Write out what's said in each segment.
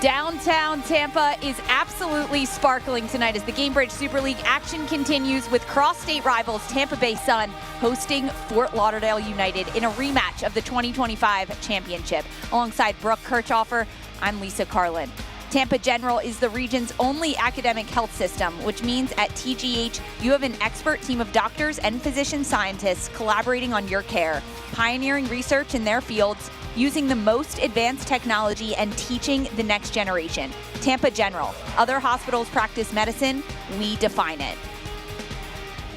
Downtown Tampa is absolutely sparkling tonight as the Gainbridge Super League action continues with cross-state rivals Tampa Bay Sun hosting Fort Lauderdale United in a rematch of the 2025 championship. Alongside Brooke Kirchhofer, I'm Lisa Carlin. Tampa General is the region's only academic health system, which means at TGH you have an expert team of doctors and physician scientists collaborating on your care, pioneering research in their fields, using the most advanced technology and teaching the next generation. Tampa General. Other hospitals practice medicine. We define it.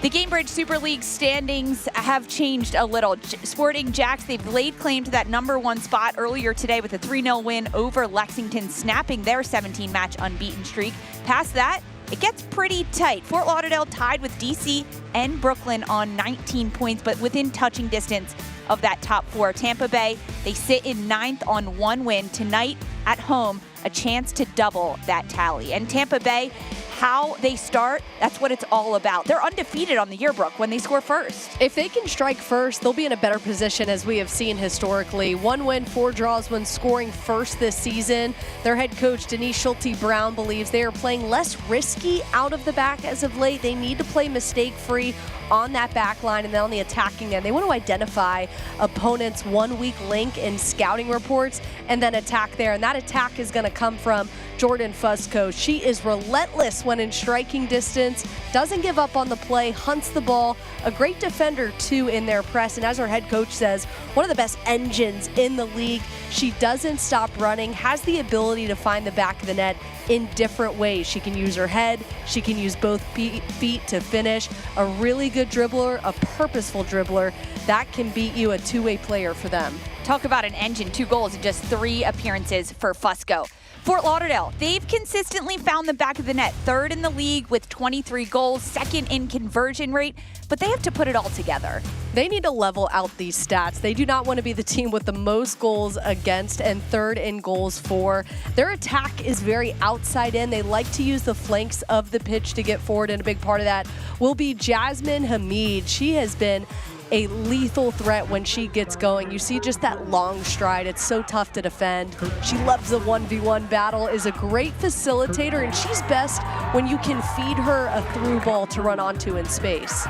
The Gainbridge Super League standings have changed a little. Sporting Jacks, they've laid claim to that #1 spot earlier today with a 3-0 win over Lexington, snapping their 17-match unbeaten streak. Past that, it gets pretty tight. Fort Lauderdale tied with DC and Brooklyn on 19 points, but within touching distance of that top 4. Tampa Bay, they sit in 9th on 1 win. Tonight at home, a chance to double that tally. And Tampa Bay, how they start, that's what it's all about. They're undefeated on the year, Brooke, when they score first. If they can strike first, they'll be in a better position, as we have seen historically. 1 win, 4 draws when scoring first this season. Their head coach, Denise Schulte-Brown, believes they are playing less risky out of the back as of late. They need to play mistake-free on that back line, and then on the attacking end, they want to identify opponents' 1 weak link in scouting reports and then attack there. And that attack is going to come from Jordan Fusco. She is relentless when in striking distance, doesn't give up on the play, hunts the ball, a great defender too in their press, and as her head coach says, one of the best engines in the league. She doesn't stop running, has the ability to find the back of the net in different ways. She can use her head, she can use both feet to finish. A really good dribbler, a purposeful dribbler, that can beat you, a two-way player for them. Talk about an engine, 2 goals in just 3 appearances for Fusco. Fort Lauderdale, they've consistently found the back of the net, 3rd in the league with 23 goals, 2nd in conversion rate, but they have to put it all together. They need to level out these stats. They do not want to be the team with the most goals against and 3rd in goals for. Their attack is very outside in. They like to use the flanks of the pitch to get forward, and a big part of that will be Jasmine Hamid. She has been a lethal threat when she gets going. You see just that long stride. It's so tough to defend. She loves the 1v1 battle, is a great facilitator, and she's best when you can feed her a through ball to run onto in space.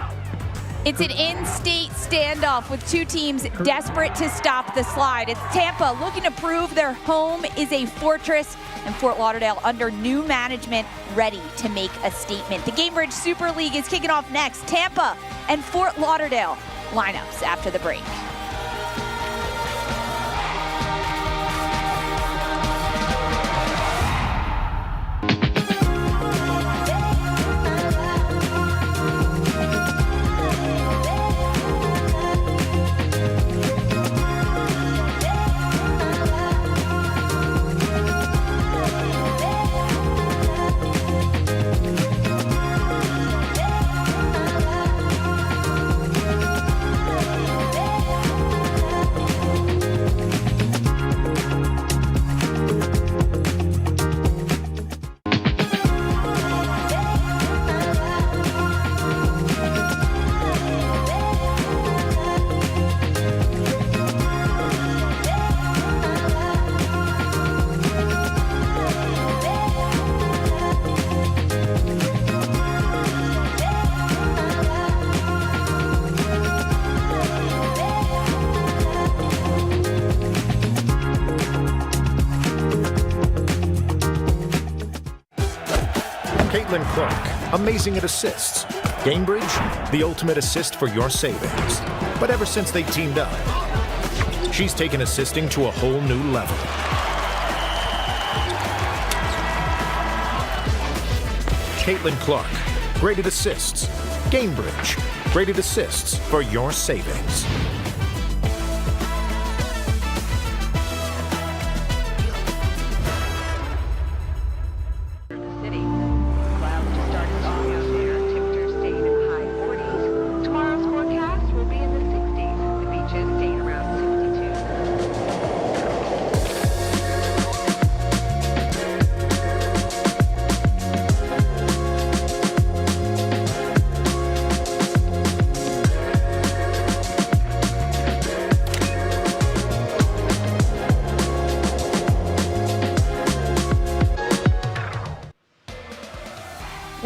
It's an in-state standoff with 2 teams desperate to stop the slide. It's Tampa looking to prove their home is a fortress, and Fort Lauderdale under new management ready to make a statement. The Gainbridge Super League is kicking off next. Tampa and Fort Lauderdale. Lineups after the break. Clark, amazing at assists. Gainbridge, the ultimate assist for your savings. But ever since they teamed up, she's taken assisting to a whole new level. Caitlin Clark, great at assists. Gainbridge, great at assists for your savings.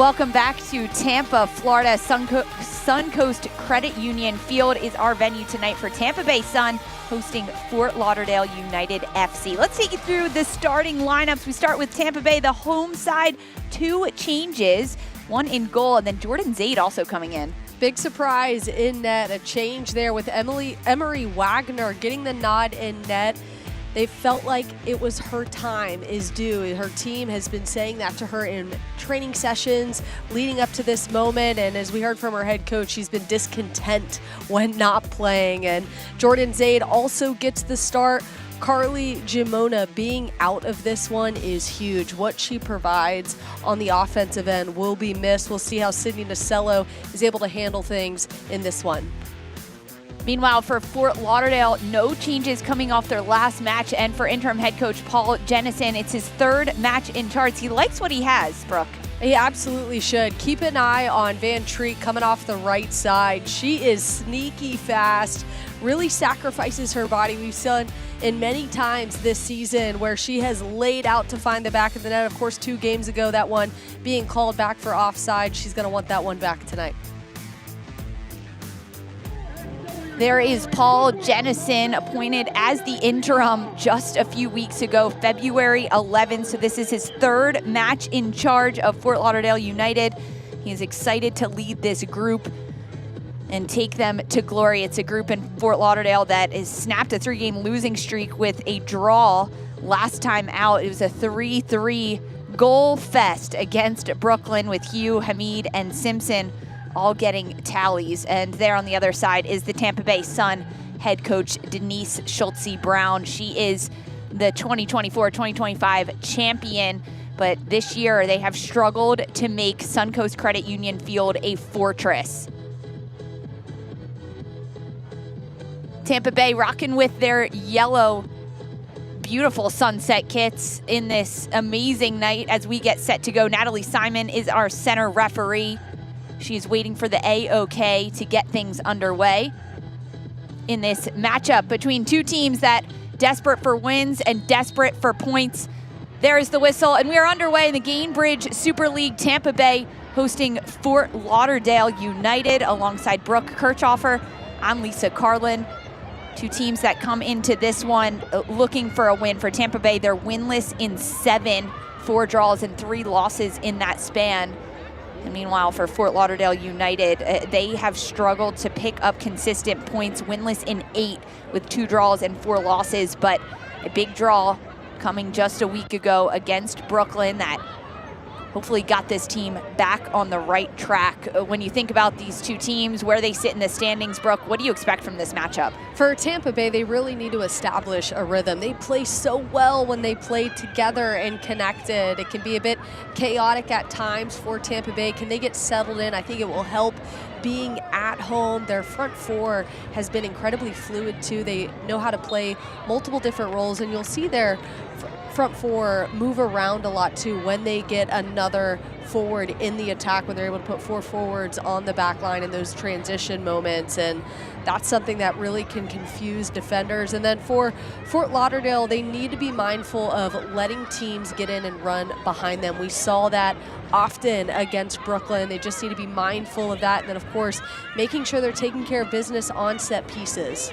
Welcome back to Tampa, Florida. Suncoast Credit Union Field is our venue tonight for Tampa Bay Sun hosting Fort Lauderdale United FC. Let's take you through the starting lineups. We start with Tampa Bay, the home side. 2 changes, one in goal, and then Jordan Zaid also coming in. Big surprise in net, a change there with Emery Wagner getting the nod in net. They felt like it was her time is due. Her team has been saying that to her in training sessions leading up to this moment. And as we heard from her head coach, she's been discontent when not playing. And Jordan Zaid also gets the start. Carly Gimona being out of this one is huge. What she provides on the offensive end will be missed. We'll see how Sydney Nacello is able to handle things in this one. Meanwhile, for Fort Lauderdale, no changes coming off their last match. And for interim head coach Paul Jennison, it's his 3rd match in charge. He likes what he has, Brooke. He absolutely should. Keep an eye on Van Treek coming off the right side. She is sneaky fast, really sacrifices her body. We've seen in many times this season where she has laid out to find the back of the net. Of course, 2 games ago, that one being called back for offside. She's going to want that one back tonight. There is Paul Jennison, appointed as the interim just a few weeks ago, February 11th. So this is his 3rd match in charge of Fort Lauderdale United. He is excited to lead this group and take them to glory. It's a group in Fort Lauderdale that has snapped a 3-game losing streak with a draw last time out. It was a 3-3 goal fest against Brooklyn with Hugh, Hamid, and Simpson all getting tallies. And there on the other side is the Tampa Bay Sun head coach Denise Schultze Brown. She is the 2024-2025 champion, but this year they have struggled to make Suncoast Credit Union Field a fortress. Tampa Bay rocking with their yellow, beautiful sunset kits in this amazing night as we get set to go. Natalie Simon is our center referee. She's waiting for the A-OK to get things underway in this matchup between 2 teams that desperate for wins and desperate for points. There is the whistle, and we are underway in the Gainbridge Super League. Tampa Bay hosting Fort Lauderdale United alongside Brooke Kirchhofer. I'm Lisa Carlin. 2 teams that come into this one looking for a win. For Tampa Bay, they're winless in 7, 4 draws and 3 losses in that span. And meanwhile, for Fort Lauderdale United, they have struggled to pick up consistent points, winless in 8 with 2 draws and 4 losses, but a big draw coming just a week ago against Brooklyn that hopefully got this team back on the right track. When you think about these 2 teams, where they sit in the standings, Brooke, what do you expect from this matchup? For Tampa Bay, they really need to establish a rhythm. They play so well when they play together and connected. It can be a bit chaotic at times for Tampa Bay. Can they get settled in? I think it will help being at home. Their front 4 has been incredibly fluid too. They know how to play multiple different roles, and you'll see their front 4 move around a lot too when they get another forward in the attack, when they're able to put 4 forwards on the back line in those transition moments. And that's something that really can confuse defenders. And then for Fort Lauderdale, they need to be mindful of letting teams get in and run behind them. We saw that often against Brooklyn. They just need to be mindful of that. And then, of course, making sure they're taking care of business on set pieces.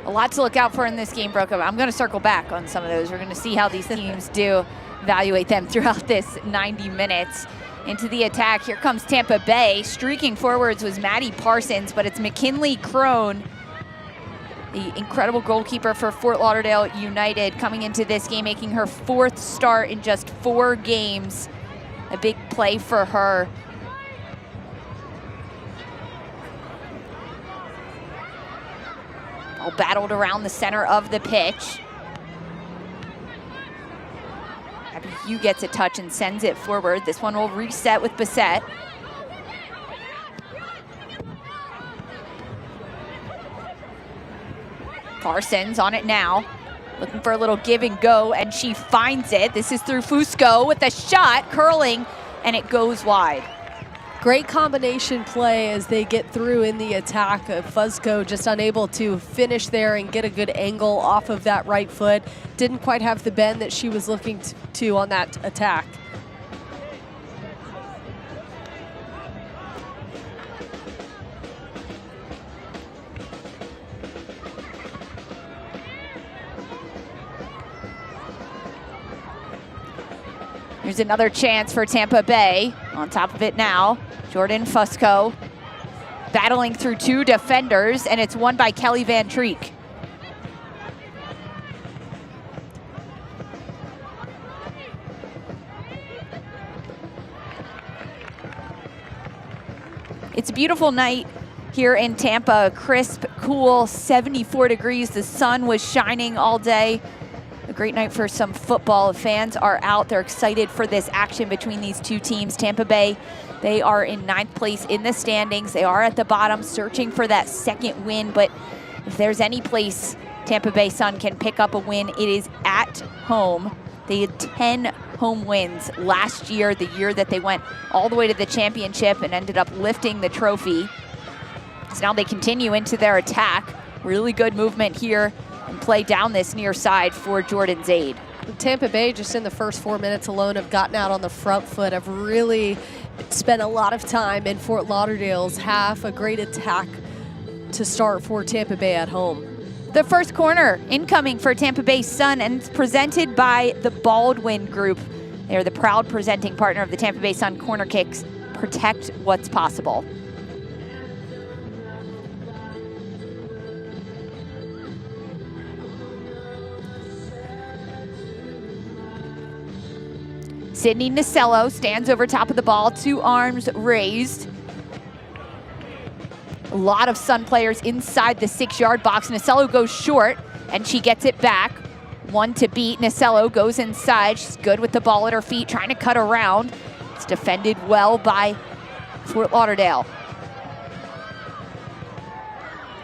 A lot to look out for in this game, Brooke. I'm going to circle back on some of those. We're going to see how these teams do, evaluate them throughout this 90 minutes. Into the attack, here comes Tampa Bay. Streaking forwards was Maddie Parsons, but it's McKinley Crone, the incredible goalkeeper for Fort Lauderdale United, coming into this game, making her 4th start in just 4 games. A big play for her. All battled around the center of the pitch. Abby Hugh gets a touch and sends it forward. This one will reset with Bissett. Parsons on it now, looking for a little give and go, and she finds it. This is through Fusco with a shot, curling, and it goes wide. Great combination play as they get through in the attack. Fusco just unable to finish there and get a good angle off of that right foot. Didn't quite have the bend that she was looking to on that attack. Here's another chance for Tampa Bay. On top of it now, Jordan Fusco battling through 2 defenders, and it's won by Kelly Van Treek. It's a beautiful night here in Tampa. Crisp, cool, 74 degrees. The sun was shining all day. A great night for some football. Fans are out. They're excited for this action between these 2 teams. Tampa Bay, they are in 9th place in the standings. They are at the bottom searching for that 2nd win, but if there's any place Tampa Bay Sun can pick up a win, it is at home. They had 10 home wins last year, the year that they went all the way to the championship and ended up lifting the trophy. So now they continue into their attack. Really good movement here and play down this near side for Jordan Zaid. Tampa Bay, just in the first 4 minutes alone, have gotten out on the front foot, have really spent a lot of time in Fort Lauderdale's half. A great attack to start for Tampa Bay at home. The first corner incoming for Tampa Bay Sun, and it's presented by the Baldwin Group. They're the proud presenting partner of the Tampa Bay Sun corner kicks. Protect what's possible. Sydney Nasello stands over top of the ball, 2 arms raised. A lot of Sun players inside the 6-yard box. Nasello goes short, and she gets it back. 1 to beat. Nasello goes inside. She's good with the ball at her feet, trying to cut around. It's defended well by Fort Lauderdale.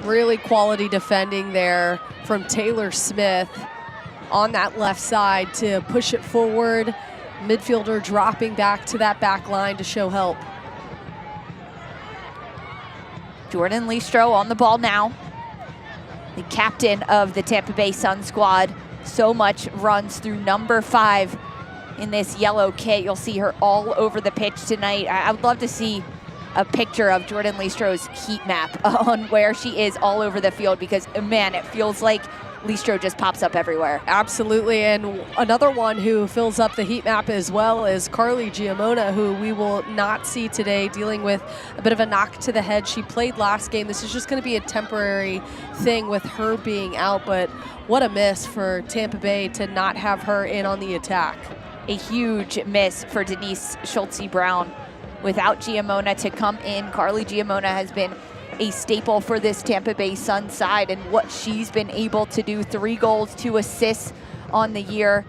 Really quality defending there from Taylor Smith on that left side to push it forward. Midfielder dropping back to that back line to show help. Jordan Listro on the ball now. The captain of the Tampa Bay Sun squad. So much runs through number 5 in this yellow kit. You'll see her all over the pitch tonight. I would love to see a picture of Jordan Listro's heat map on where she is all over the field, because man, it feels like Listro just pops up everywhere. Absolutely, and another one who fills up the heat map as well is Carly Giamona, who we will not see today, dealing with a bit of a knock to the head. She played last game. This is just going to be a temporary thing with her being out, but what a miss for Tampa Bay to not have her in on the attack. A huge miss for Denise Schultze-Brown. Without Giamona to come in, Carly Giamona has been a staple for this Tampa Bay Sun side, and what she's been able to do, 3 goals, 2 assists on the year.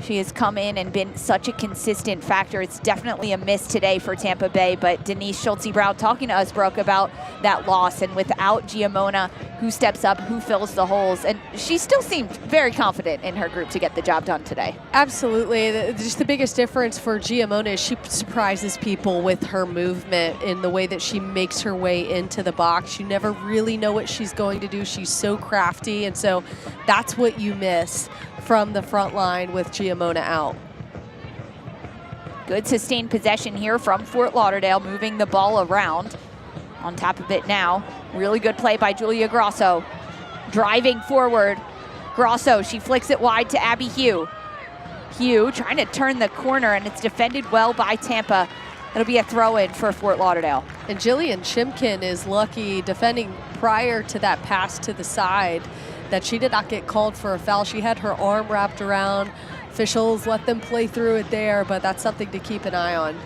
She has come in and been such a consistent factor. It's definitely a miss today for Tampa Bay, but Denise Schultze-Brown talking to us, Brooke, about that loss, and without Giamona, who steps up, who fills the holes, and she still seemed very confident in her group to get the job done today. Absolutely. Just the biggest difference for Giamona is she surprises people with her movement in the way that she makes her way into the box. You never really know what she's going to do. She's so crafty, and so that's what you miss from the front line with Giamona out. Good sustained possession here from Fort Lauderdale, moving the ball around. On top of it now, really good play by Julia Grosso. Driving forward, Grosso, she flicks it wide to Abby Hugh. Hugh trying to turn the corner, and it's defended well by Tampa. It'll be a throw-in for Fort Lauderdale. And Jillian Chimkin is lucky, defending prior to that pass to the side, that she did not get called for a foul. She had her arm wrapped around. Officials let them play through it there, but that's something to keep an eye on.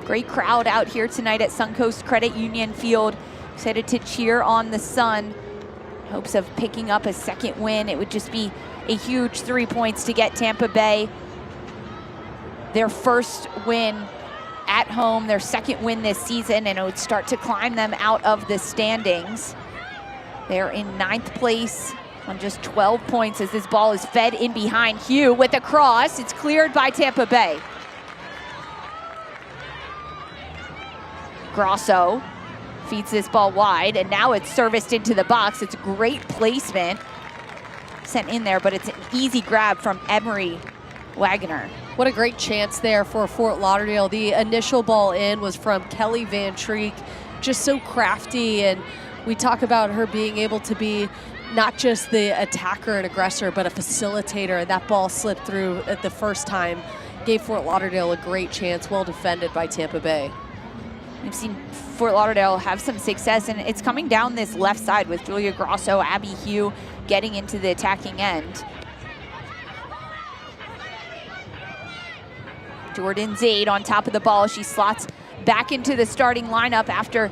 Great crowd out here tonight at Suncoast Credit Union Field. Excited to cheer on the Sun. Hopes of picking up a 2nd win. It would just be a huge 3 points to get Tampa Bay their first win at home, their 2nd win this season, and it would start to climb them out of the standings. They're in 9th place on just 12 points as this ball is fed in behind. Hugh with a cross. It's cleared by Tampa Bay. Grosso feeds this ball wide, and now it's serviced into the box. It's great placement sent in there, but it's an easy grab from Emery Wagner. What a great chance there for Fort Lauderdale. The initial ball in was from Kelly Van Treek. just so crafty, and we talk about her being able to be not just the attacker and aggressor, but a facilitator, and that ball slipped through at the first time. Gave Fort Lauderdale a great chance, well defended by Tampa Bay. We've seen Fort Lauderdale have some success, and it's coming down this left side with Julia Grosso, Abby Hugh getting into the attacking end. Jordan Zaid on top of the ball. She slots back into the starting lineup after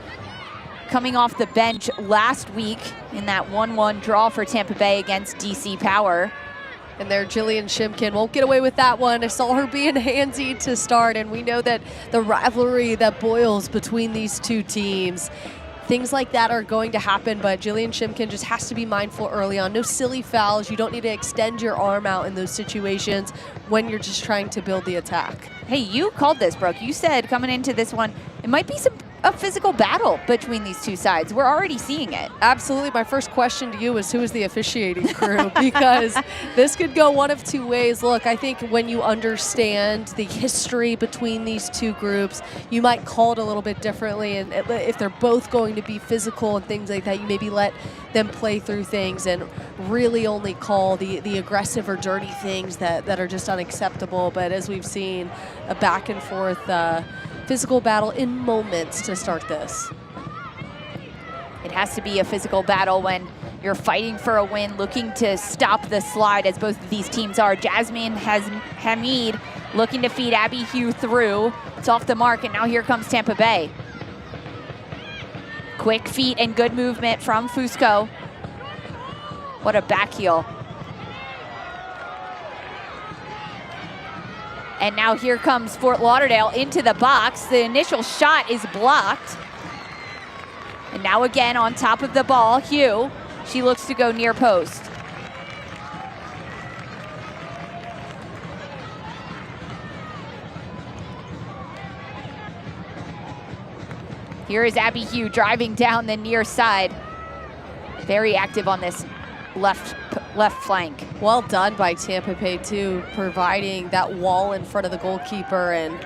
coming off the bench last week in that 1-1 draw for Tampa Bay against DC Power. And there, Jillian Shimkin won't get away with that one. I saw her being handsy to start, and we know that the rivalry that boils between these two teams, things like that are going to happen, but Jillian Shimkin just has to be mindful early on. No silly fouls. You don't need to extend your arm out in those situations when you're just trying to build the attack. Hey, you called this, Brooke. You said coming into this one, it might be a physical battle between these two sides. We're already seeing it. Absolutely. My first question to you is, who is the officiating crew? Because this could go one of two ways. Look, I think when you understand the history between these two groups, you might call it a little bit differently. And if they're both going to be physical and things like that, you maybe let them play through things and really only call the aggressive or dirty things that are just unacceptable. But as we've seen, a back and forth physical battle in moments to start this. It has to be a physical battle when you're fighting for a win, looking to stop the slide, as both of these teams are. Jasmine Hamid looking to feed Abby Hugh through. It's off the mark, and now here comes Tampa Bay. Quick feet and good movement from Fusco. What a back heel. And now here comes Fort Lauderdale into the box. The initial shot is blocked. And now again on top of the ball, Hugh. She looks to go near post. Here is Abby Hugh driving down the near side. Very active on this left flank. Well done by Tampa Bay too, providing that wall in front of the goalkeeper and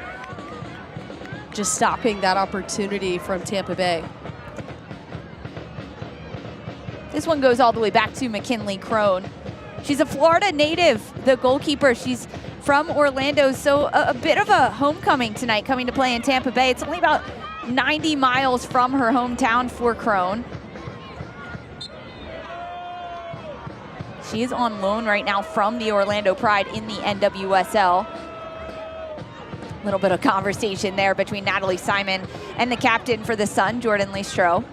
just stopping that opportunity from Tampa Bay. This one goes all the way back to McKinley Crone. She's a Florida native, the goalkeeper. She's from Orlando, so a bit of a homecoming tonight, coming to play in Tampa Bay. It's only about 90 miles from her hometown for Crone. She is on loan right now from the Orlando Pride in the NWSL. A little bit of conversation there between Natalie Simon and the captain for the Sun, Jordan Listro.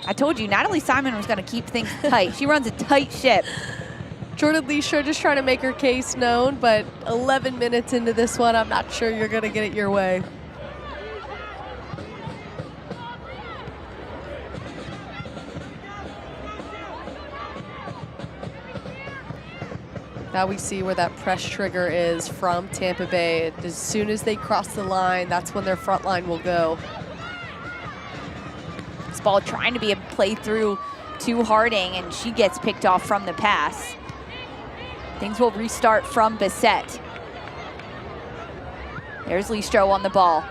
I told you, Natalie Simon was going to keep things tight. She runs a tight ship. Jordan Listro just trying to make her case known, but 11 minutes into this one, I'm not sure you're going to get it your way. Now we see where that press trigger is from Tampa Bay. As soon as they cross the line, that's when their front line will go. This ball trying to be a play through to Harding, and she gets picked off from the pass. Things will restart from Bissett. There's Listro on the ball.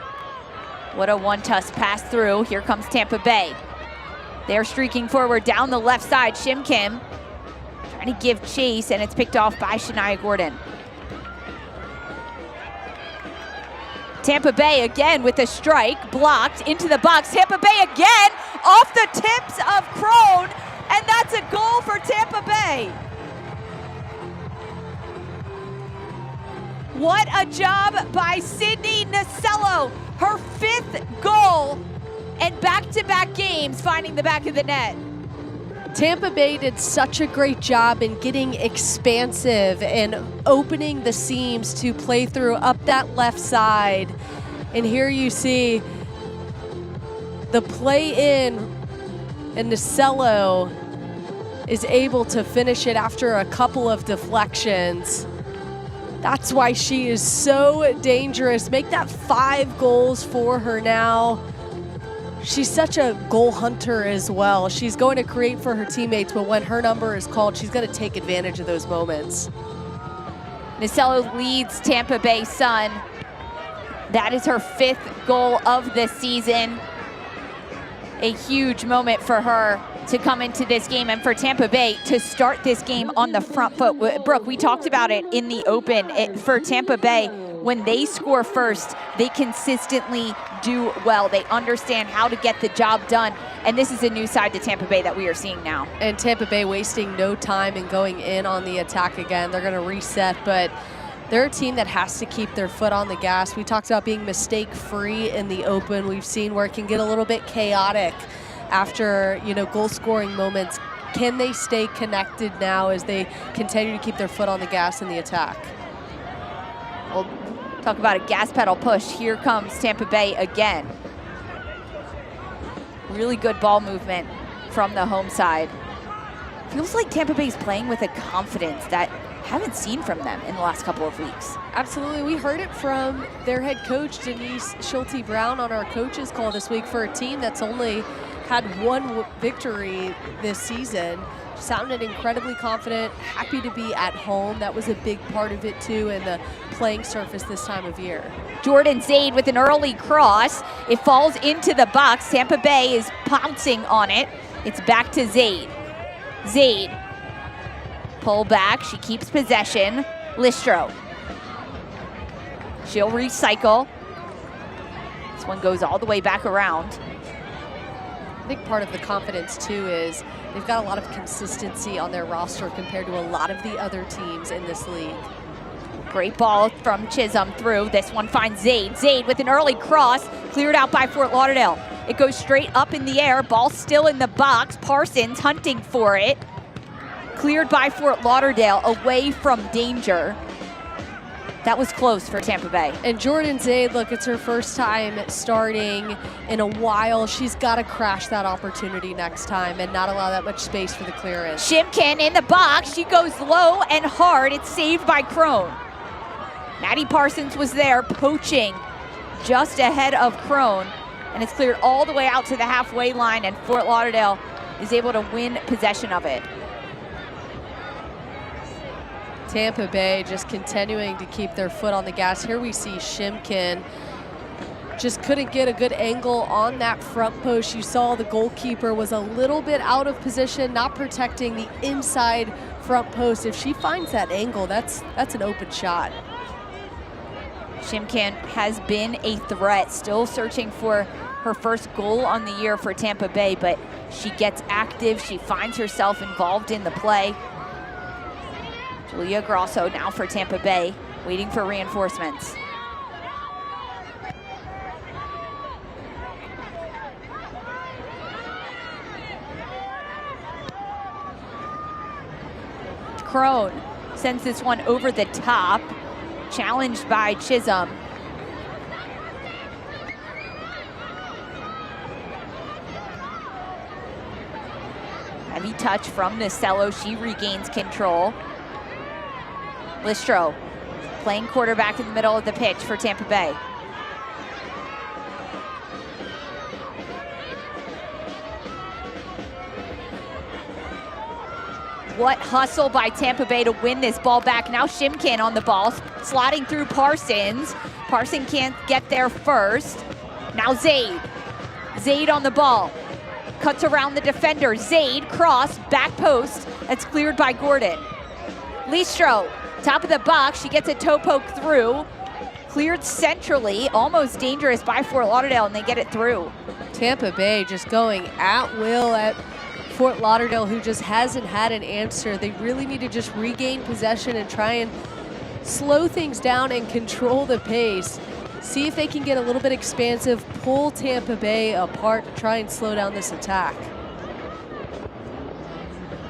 What a one-touch pass through. Here comes Tampa Bay. They're streaking forward down the left side. Shim Kim trying to give chase, and it's picked off by Shania Gordon. Tampa Bay again with a strike, blocked into the box. Tampa Bay again off the tips of Crone, and that's a goal for Tampa Bay. What a job by Sydney Nasello. Her 5th goal and back-to-back games finding the back of the net. Tampa Bay did such a great job in getting expansive and opening the seams to play through up that left side. And here you see the play in, and Nasello is able to finish it after a couple of deflections. That's why she is so dangerous. Make that 5 goals for her now. She's such a goal hunter as well. She's going to create for her teammates, but when her number is called, she's going to take advantage of those moments. Nasello leads Tampa Bay Sun. That is her 5th goal of the season. A huge moment for her to come into this game and for Tampa Bay to start this game on the front foot. Brooke, we talked about it in the open. For Tampa Bay, when they score first, they consistently do well. They understand how to get the job done. And this is a new side to Tampa Bay that we are seeing now. And Tampa Bay wasting no time and going in on the attack again. They're going to reset, but they're a team that has to keep their foot on the gas. We talked about being mistake-free in the open. We've seen where it can get a little bit chaotic after, goal-scoring moments. Can they stay connected now as they continue to keep their foot on the gas in the attack? We'll talk about a gas pedal push. Here comes Tampa Bay again. Really good ball movement from the home side. Feels like Tampa Bay's playing with a confidence that haven't seen from them in the last couple of weeks. Absolutely. We heard it from their head coach, Denise Schulte-Brown, on our coaches call this week for a team that's only had 1 victory this season. Sounded incredibly confident, happy to be at home. That was a big part of it too, and the playing surface this time of year. Jordan Zaid with an early cross. It falls into the box. Tampa Bay is pouncing on it. It's back to Zaid. Zaid, pull back, she keeps possession. Listro. She'll recycle. This one goes all the way back around. I think part of the confidence too is they've got a lot of consistency on their roster compared to a lot of the other teams in this league. Great ball from Chisholm through. This one finds Zaid. Zaid with an early cross, cleared out by Fort Lauderdale. It goes straight up in the air, ball still in the box. Parsons hunting for it. Cleared by Fort Lauderdale, away from danger. That was close for Tampa Bay. And Jordan Zaid, look, it's her first time starting in a while. She's got to crash that opportunity next time and not allow that much space for the clearance. Shimkin in the box. She goes low and hard. It's saved by Crone. Maddie Parsons was there poaching just ahead of Crone, and it's cleared all the way out to the halfway line, and Fort Lauderdale is able to win possession of it. Tampa Bay just continuing to keep their foot on the gas. Here we see Shimkin just couldn't get a good angle on that front post. You saw the goalkeeper was a little bit out of position, not protecting the inside front post. If she finds that angle, that's an open shot. Shimkin has been a threat, still searching for her first goal on the year for Tampa Bay, but she gets active, she finds herself involved in the play. Julia Grosso now for Tampa Bay, waiting for reinforcements. Crone sends this one over the top, challenged by Chisholm. Heavy touch from Nasello, she regains control. Listro playing quarterback in the middle of the pitch for Tampa Bay. What hustle by Tampa Bay to win this ball back. Now Shimkin on the ball, slotting through Parsons. Parsons can't get there first. Now Zaid. Zaid on the ball. Cuts around the defender. Zaid, cross, back post. That's cleared by Gordon. Listro, top of the box. She gets a toe poke through. Cleared centrally, almost dangerous by Fort Lauderdale, and they get it through. Tampa Bay just going at will at Fort Lauderdale, who just hasn't had an answer. They really need to just regain possession and try and slow things down and control the pace. See if they can get a little bit expansive, pull Tampa Bay apart to try and slow down this attack.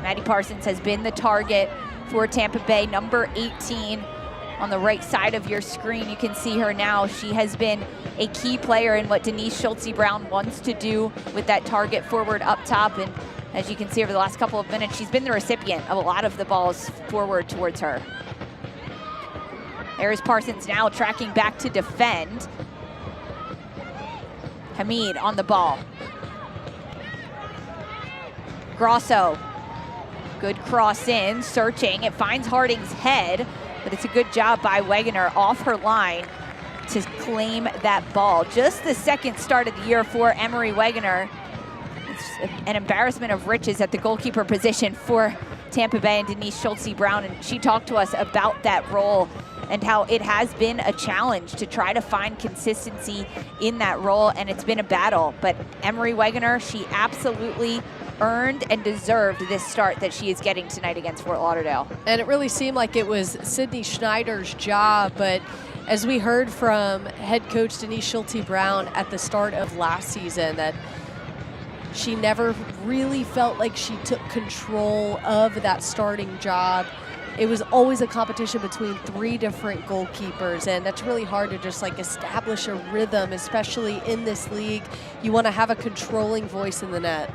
Maddie Parsons has been the target for Tampa Bay, number 18 on the right side of your screen. You can see her now. She has been a key player in what Denise Schulte-Brown wants to do with that target forward up top. And as you can see over the last couple of minutes, she's been the recipient of a lot of the balls forward towards her. There's Parsons now tracking back to defend. Hamid on the ball. Grosso, good cross in, searching. It finds Harding's head, but it's a good job by Wegener off her line. to claim that ball. Just the second start of the year for Emery Wegener. It's an embarrassment of riches at the goalkeeper position for Tampa Bay and Denise Schulte-Brown, and she talked to us about that role and how it has been a challenge to try to find consistency in that role, and it's been a battle. But Emery Wegener, she absolutely earned and deserved this start that she is getting tonight against Fort Lauderdale. And it really seemed like it was Sydney Schneider's job, but as we heard from head coach Denise Schulte-Brown at the start of last season, that she never really felt like she took control of that starting job. It was always a competition between 3 different goalkeepers, and that's really hard to just like establish a rhythm, especially in this league. You want to have a controlling voice in the net.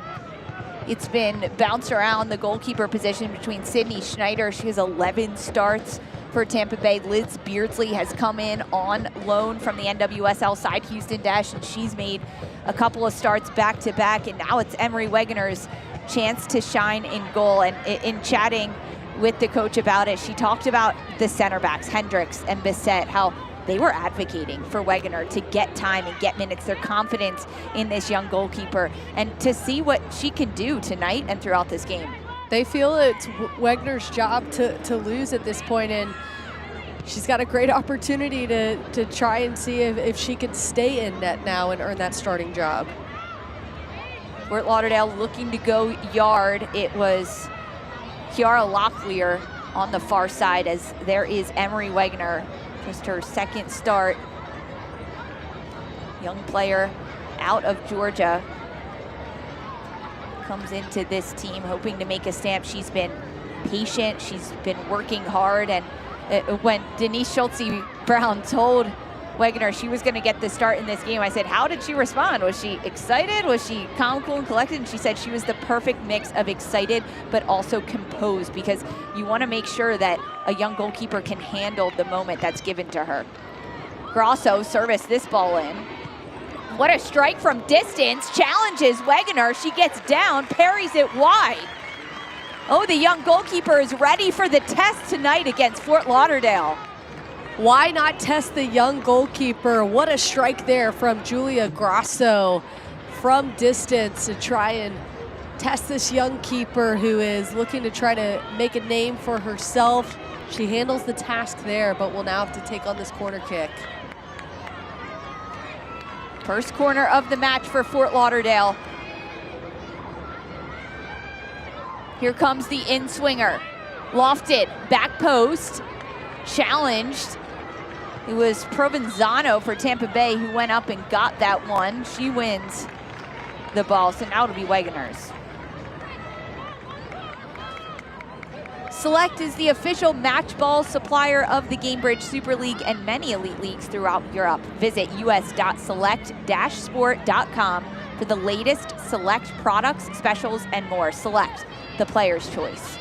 It's been bounced around the goalkeeper position between Sydney Schneider. She has 11 starts for Tampa Bay. Liz Beardsley has come in on loan from the NWSL side, Houston Dash, and she's made a couple of starts back-to-back, and now it's Emery Wegener's chance to shine in goal. And in chatting with the coach about it, she talked about the center backs, Hendricks and Bissett, how they were advocating for Wegener to get time and get minutes, their confidence in this young goalkeeper, and to see what she can do tonight and throughout this game. They feel it's Wegener's job to lose at this point, and she's got a great opportunity to try and see if she can stay in net now and earn that starting job. Fort Lauderdale looking to go yard. It was Kiara Locklear on the far side, as there is Emery Wegener, just her second start. Young player out of Georgia. Comes into this team hoping to make a stamp. She's been patient, she's been working hard, and when Denise Schulte-Brown told Wegener she was going to get the start in this game, I said, how did she respond? Was she excited? Was she calm, cool, and collected? And she said she was the perfect mix of excited but also composed, because you want to make sure that a young goalkeeper can handle the moment that's given to her. Grosso serviced this ball in. What a strike from distance. Challenges Wegener. She gets down, parries it wide. Oh, the young goalkeeper is ready for the test tonight against Fort Lauderdale. Why not test the young goalkeeper? What a strike there from Julia Grosso from distance to try and test this young keeper who is looking to try to make a name for herself. She handles the task there, but will now have to take on this corner kick. First corner of the match for Fort Lauderdale. Here comes the in-swinger. Lofted, back post, challenged. It was Provenzano for Tampa Bay who went up and got that one. She wins the ball, so now it'll be Wegener's. Select is the official match ball supplier of the Gainbridge Super League and many elite leagues throughout Europe. Visit us.select-sport.com for the latest Select products, specials, and more. Select, the player's choice.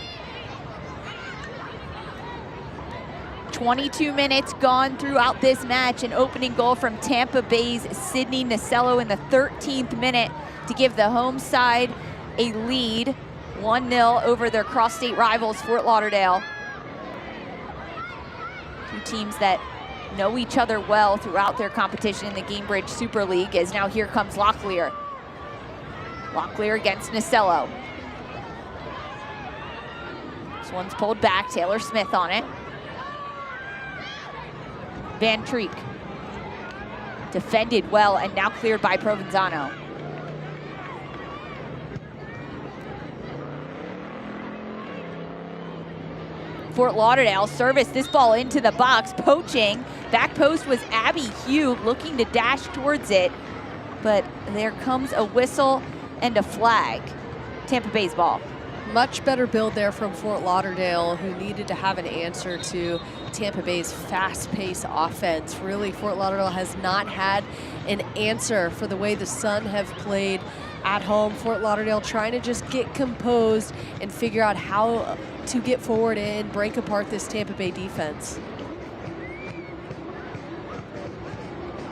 22 minutes gone throughout this match. An opening goal from Tampa Bay's Sydney Nasello in the 13th minute to give the home side a lead, 1-0 over their cross-state rivals, Fort Lauderdale. Two teams that know each other well throughout their competition in the Gainbridge Super League, as now here comes Locklear. Locklear against Nasello. This one's pulled back, Taylor Smith on it. Van Treek defended well and now cleared by Provenzano. Fort Lauderdale serviced this ball into the box, poaching. Back post was Abby Hugh looking to dash towards it, but there comes a whistle and a flag. Tampa Bay's ball. Much better build there from Fort Lauderdale, who needed to have an answer to Tampa Bay's fast-paced offense. Really, Fort Lauderdale has not had an answer for the way the Sun have played at home. Fort Lauderdale trying to just get composed and figure out how to get forward and break apart this Tampa Bay defense.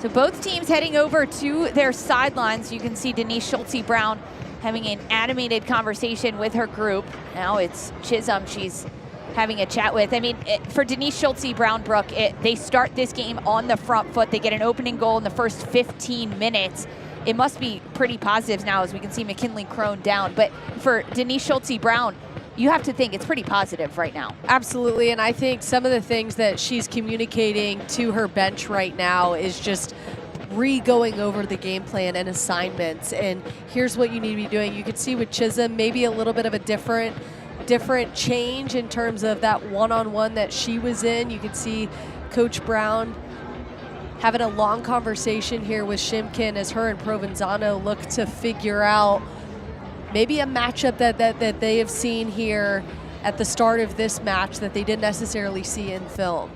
So both teams heading over to their sidelines. You can see Denise Schulte-Brown having an animated conversation with her group. Now it's Chisholm. She's having a chat with. I mean, for Denise Schulte-Brownbrook, they start this game on the front foot. They get an opening goal in the first 15 minutes. It must be pretty positive now, as we can see McKinley Crone down. But for Denise Schulte-Brown, you have to think it's pretty positive right now. Absolutely, and I think some of the things that she's communicating to her bench right now is just re-going over the game plan and assignments. And here's what you need to be doing. You could see with Chisholm, maybe a little bit of a different change in terms of that one-on-one that she was in. You could see Coach Brown having a long conversation here with Shimkin as her and Provenzano look to figure out maybe a matchup that they have seen here at the start of this match that they didn't necessarily see in film.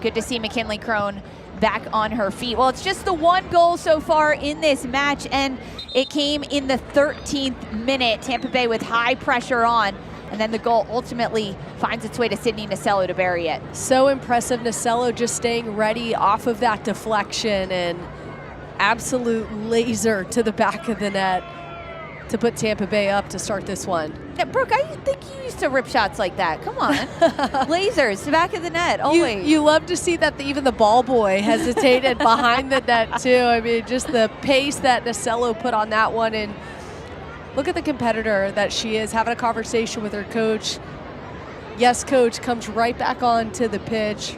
Good to see McKinley Crone back on her feet. Well, it's just the one goal so far in this match, and it came in the 13th minute. Tampa Bay with high pressure on, and then the goal ultimately finds its way to Sydney Nasello to bury it. So impressive, Nasello just staying ready off of that deflection, and absolute laser to the back of the net to put Tampa Bay up to start this one. Yeah, Brooke, I think you used to rip shots like that. Come on. Lasers to the back of the net, always. You love to see that even the ball boy hesitated behind the net too. I mean, just the pace that Nasello put on that one, and look at the competitor that she is, having a conversation with her coach. Yes, coach, comes right back onto the pitch,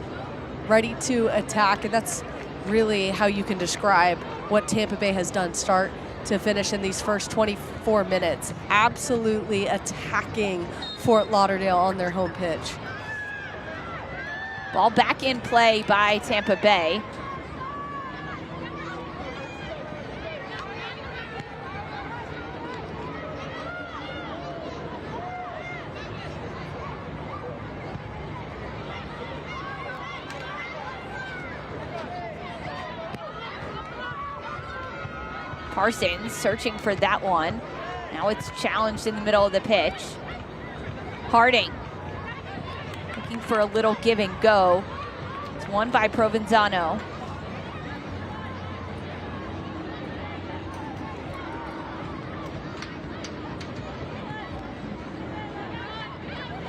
ready to attack, and that's really how you can describe what Tampa Bay has done start to finish in these first 24 minutes. Absolutely attacking Fort Lauderdale on their home pitch. Ball back in play by Tampa Bay. Parsons searching for that one. Now it's challenged in the middle of the pitch. Harding looking for a little give and go. It's won by Provenzano.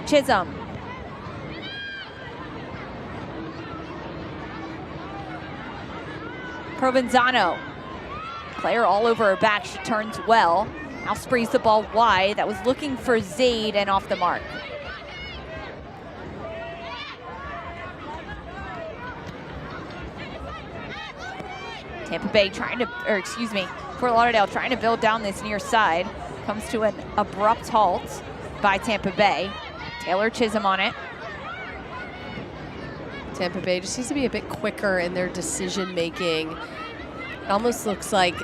Chisholm. Provenzano. Player all over her back, she turns well. Now sprays the ball wide. That was looking for Zaid and off the mark. Tampa Bay Fort Lauderdale trying to build down this near side. Comes to an abrupt halt by Tampa Bay. Taylor Chisholm on it. Tampa Bay just needs to be a bit quicker in their decision making. It almost looks like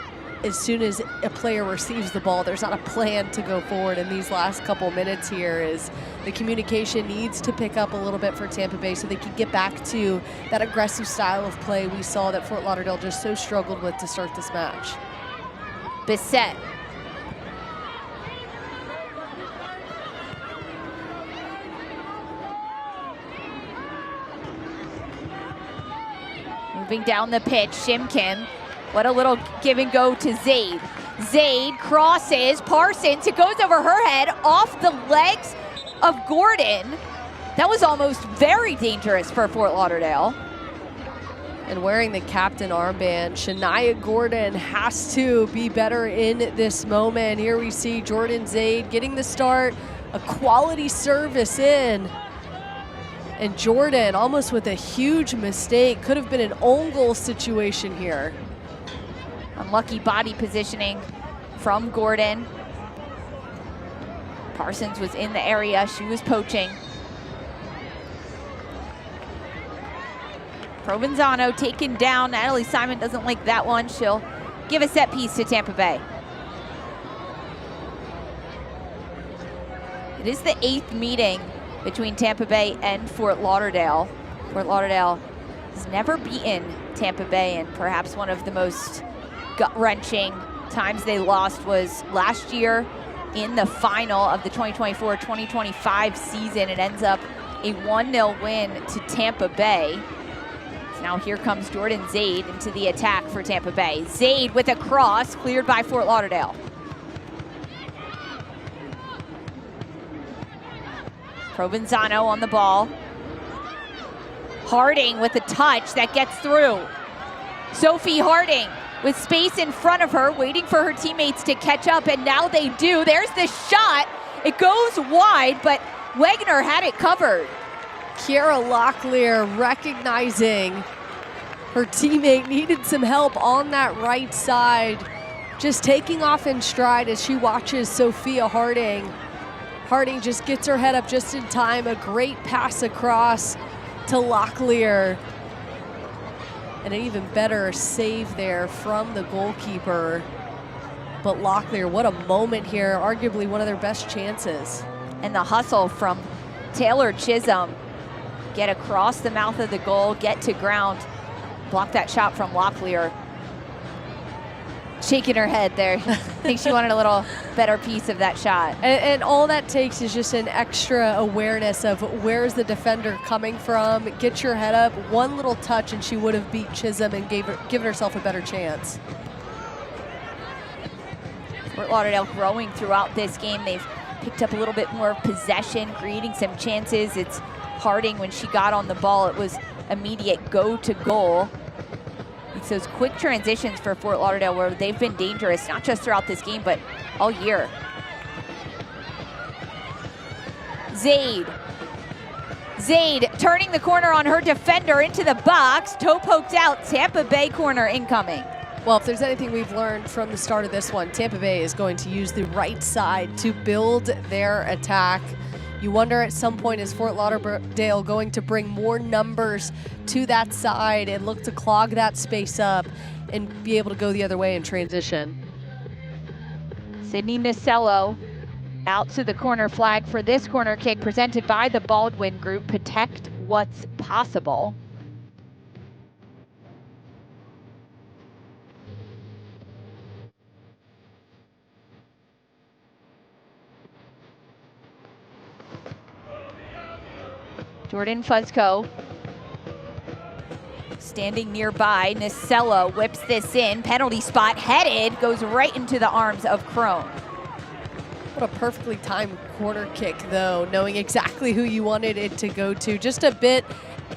as soon as a player receives the ball, there's not a plan to go forward. In these last couple minutes here, is the communication needs to pick up a little bit for Tampa Bay so they can get back to that aggressive style of play we saw that Fort Lauderdale just so struggled with to start this match. Bissett. Moving down the pitch, Shimkin. What a little give and go to Zaid. Zaid crosses Parsons. It goes over her head, off the legs of Gordon. That was almost very dangerous for Fort Lauderdale. And wearing the captain armband, Shania Gordon has to be better in this moment. Here we see Jordan Zaid getting the start, a quality service in. And Jordan almost with a huge mistake. Could have been an own goal situation here. Unlucky body positioning from Gordon. Parsons was in the area. She was poaching. Provenzano taken down. Natalie Simon doesn't like that one. She'll give a set piece to Tampa Bay. It is the 8th meeting between Tampa Bay and Fort Lauderdale. Fort Lauderdale has never beaten Tampa Bay, and perhaps one of the most gut-wrenching times they lost was last year in the final of the 2024-2025 season. It ends up a 1-0 win to Tampa Bay. So now here comes Jordan Zaid into the attack for Tampa Bay. Zaid with a cross, cleared by Fort Lauderdale. Provenzano on the ball. Harding with a touch that gets through. Sophie Harding with space in front of her, waiting for her teammates to catch up, and now they do. There's the shot. It goes wide, but Wegner had it covered. Kiera Locklear recognizing her teammate needed some help on that right side, just taking off in stride as she watches Sophia Harding. Harding just gets her head up just in time. A great pass across to Locklear. And an even better save there from the goalkeeper. But Locklear, what a moment here. Arguably one of their best chances. And the hustle from Taylor Chisholm. Get across the mouth of the goal, get to ground. Block that shot from Locklear. Shaking her head there. I think she wanted a little better piece of that shot. And all that takes is just an extra awareness of where's the defender coming from. Get your head up, one little touch, and she would have beat Chisholm and given herself a better chance. Fort Lauderdale growing throughout this game. They've picked up a little bit more possession, creating some chances. It's Harding, when she got on the ball, it was immediate go to goal. It's those quick transitions for Fort Lauderdale where they've been dangerous, not just throughout this game, but all year. Zaid turning the corner on her defender into the box. Toe poked out, Tampa Bay corner incoming. Well, if there's anything we've learned from the start of this one, Tampa Bay is going to use the right side to build their attack. You wonder at some point, is Fort Lauderdale going to bring more numbers to that side and look to clog that space up and be able to go the other way in transition? Sydney Nasello out to the corner flag for this corner kick presented by the Baldwin Group. Protect what's possible. Jordan Fuzco standing nearby. Nasello whips this in. Penalty spot, headed, goes right into the arms of Crone. What a perfectly timed corner kick, though, knowing exactly who you wanted it to go to. Just a bit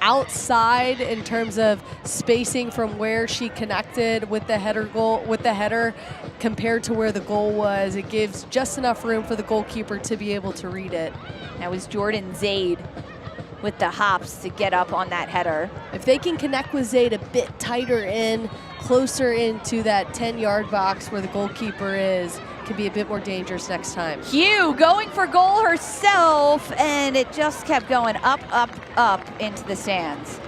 outside in terms of spacing from where she connected with the header compared to where the goal was. It gives just enough room for the goalkeeper to be able to read it. That was Jordan Zaid with the hops to get up on that header. If they can connect with Zaid a bit tighter in, closer into that 10-yard box where the goalkeeper is, can be a bit more dangerous next time. Hugh going for goal herself, and it just kept going up, up, up into the stands.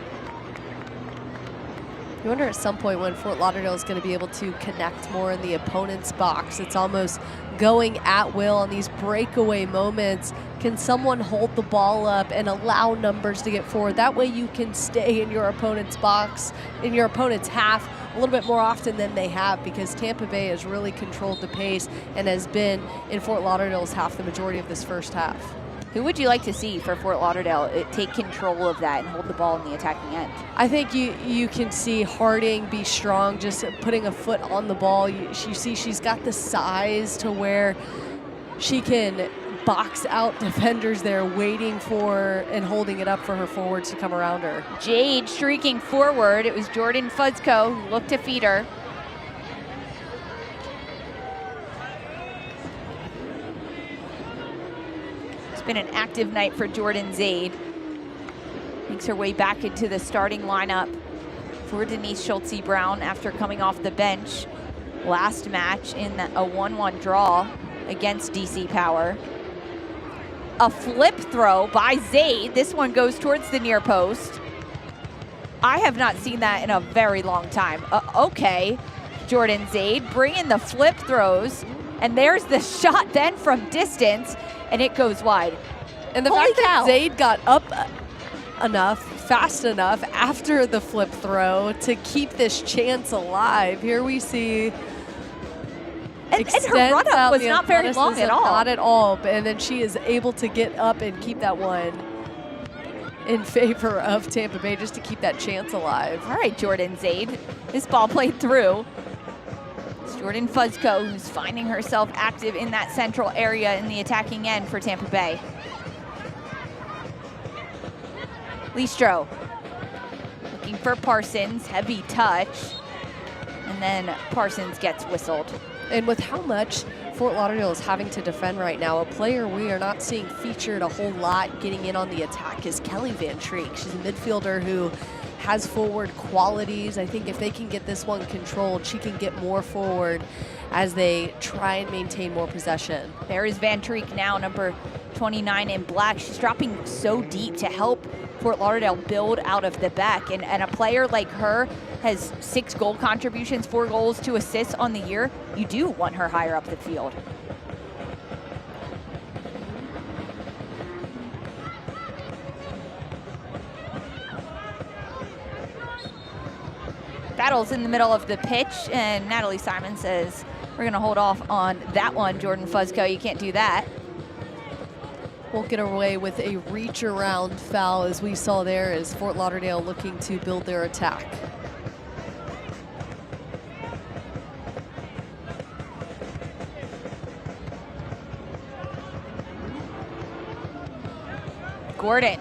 You wonder at some point when Fort Lauderdale is going to be able to connect more in the opponent's box. It's almost going at will on these breakaway moments. Can someone hold the ball up and allow numbers to get forward? That way you can stay in your opponent's box, in your opponent's half, a little bit more often than they have, because Tampa Bay has really controlled the pace and has been in Fort Lauderdale's half the majority of this first half. Who would you like to see for Fort Lauderdale take control of that and hold the ball in the attacking end? I think you can see Harding be strong, just putting a foot on the ball. You see she's got the size to where she can box out defenders there, waiting for and holding it up for her forwards to come around her. Jade streaking forward. It was Jordan Fuzco who looked to feed her. Been an active night for Jordan Zaid. Makes her way back into the starting lineup for Denise Schulte-Brown after coming off the bench last match in a 1-1 draw against DC Power. A flip throw by Zaid. This one goes towards the near post. I have not seen that in a very long time. Okay, Jordan Zaid bringing the flip throws, and there's the shot then from distance, and it goes wide. And the fact that Zaid got up fast enough after the flip throw to keep this chance alive. Here we see and her run-up was not very long at all. Not at all, and then she is able to get up and keep that one in favor of Tampa Bay, just to keep that chance alive. All right, Jordan Zaid. This ball played through. It's Jordan Fuzco who's finding herself active in that central area in the attacking end for Tampa Bay. Listro looking for Parsons, heavy touch, and then Parsons gets whistled. And with how much Fort Lauderdale is having to defend right now, a player we are not seeing featured a whole lot getting in on the attack is Kelly Van Treek. She's a midfielder who has forward qualities. I think if they can get this one controlled, she can get more forward as they try and maintain more possession. There is Van Treek now, number 29 in black. She's dropping so deep to help Fort Lauderdale build out of the back. And a player like her has 6 goal contributions, 4 goals, 2 assists on the year. You do want her higher up the field. Battles in the middle of the pitch, and Natalie Simon says, we're gonna hold off on that one, Jordan Fuzco. You can't do that. Won't get away with a reach around foul as we saw there as Fort Lauderdale looking to build their attack. Gordon.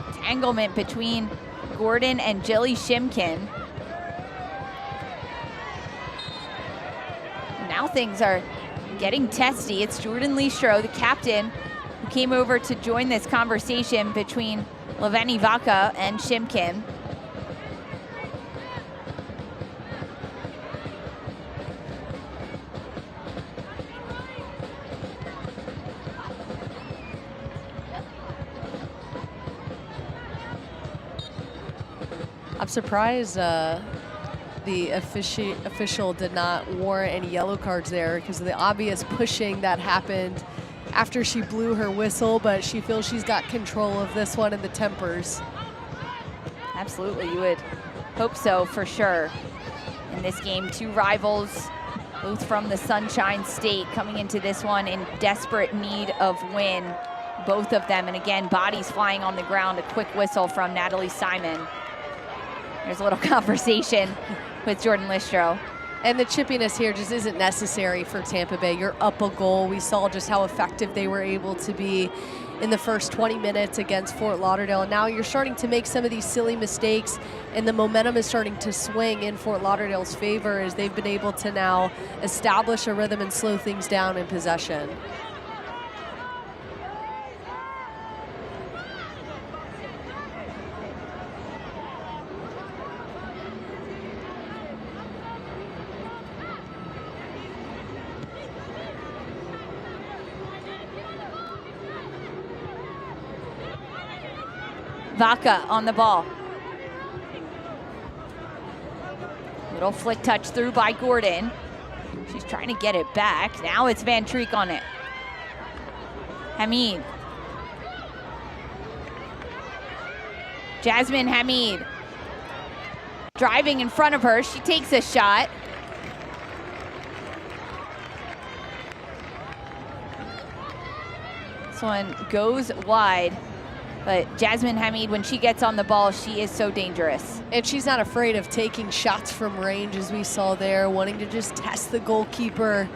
Entanglement between Gordon and Jilly Shimkin. Now things are getting testy. It's Jordan Listro, the captain, who came over to join this conversation between Leveni Vaca and Shimkin. I'm surprised the official did not warrant any yellow cards there because of the obvious pushing that happened after she blew her whistle, but she feels she's got control of this one in the tempers. Absolutely, you would hope so for sure. In this game, 2 rivals, both from the Sunshine State, coming into this one in desperate need of win, both of them. And again, bodies flying on the ground, a quick whistle from Natalie Simon. There's a little conversation with Jordan Listro. And the chippiness here just isn't necessary for Tampa Bay. You're up a goal. We saw just how effective they were able to be in the first 20 minutes against Fort Lauderdale. And now you're starting to make some of these silly mistakes, and the momentum is starting to swing in Fort Lauderdale's favor as they've been able to now establish a rhythm and slow things down in possession. Vaca on the ball. Little flick touch through by Gordon. She's trying to get it back. Now it's Van Treek on it. Hamid. Jasmine Hamid. Driving in front of her. She takes a shot. This one goes wide. But Jasmine Hamid, when she gets on the ball, she is so dangerous. And she's not afraid of taking shots from range, as we saw there, wanting to just test the goalkeeper.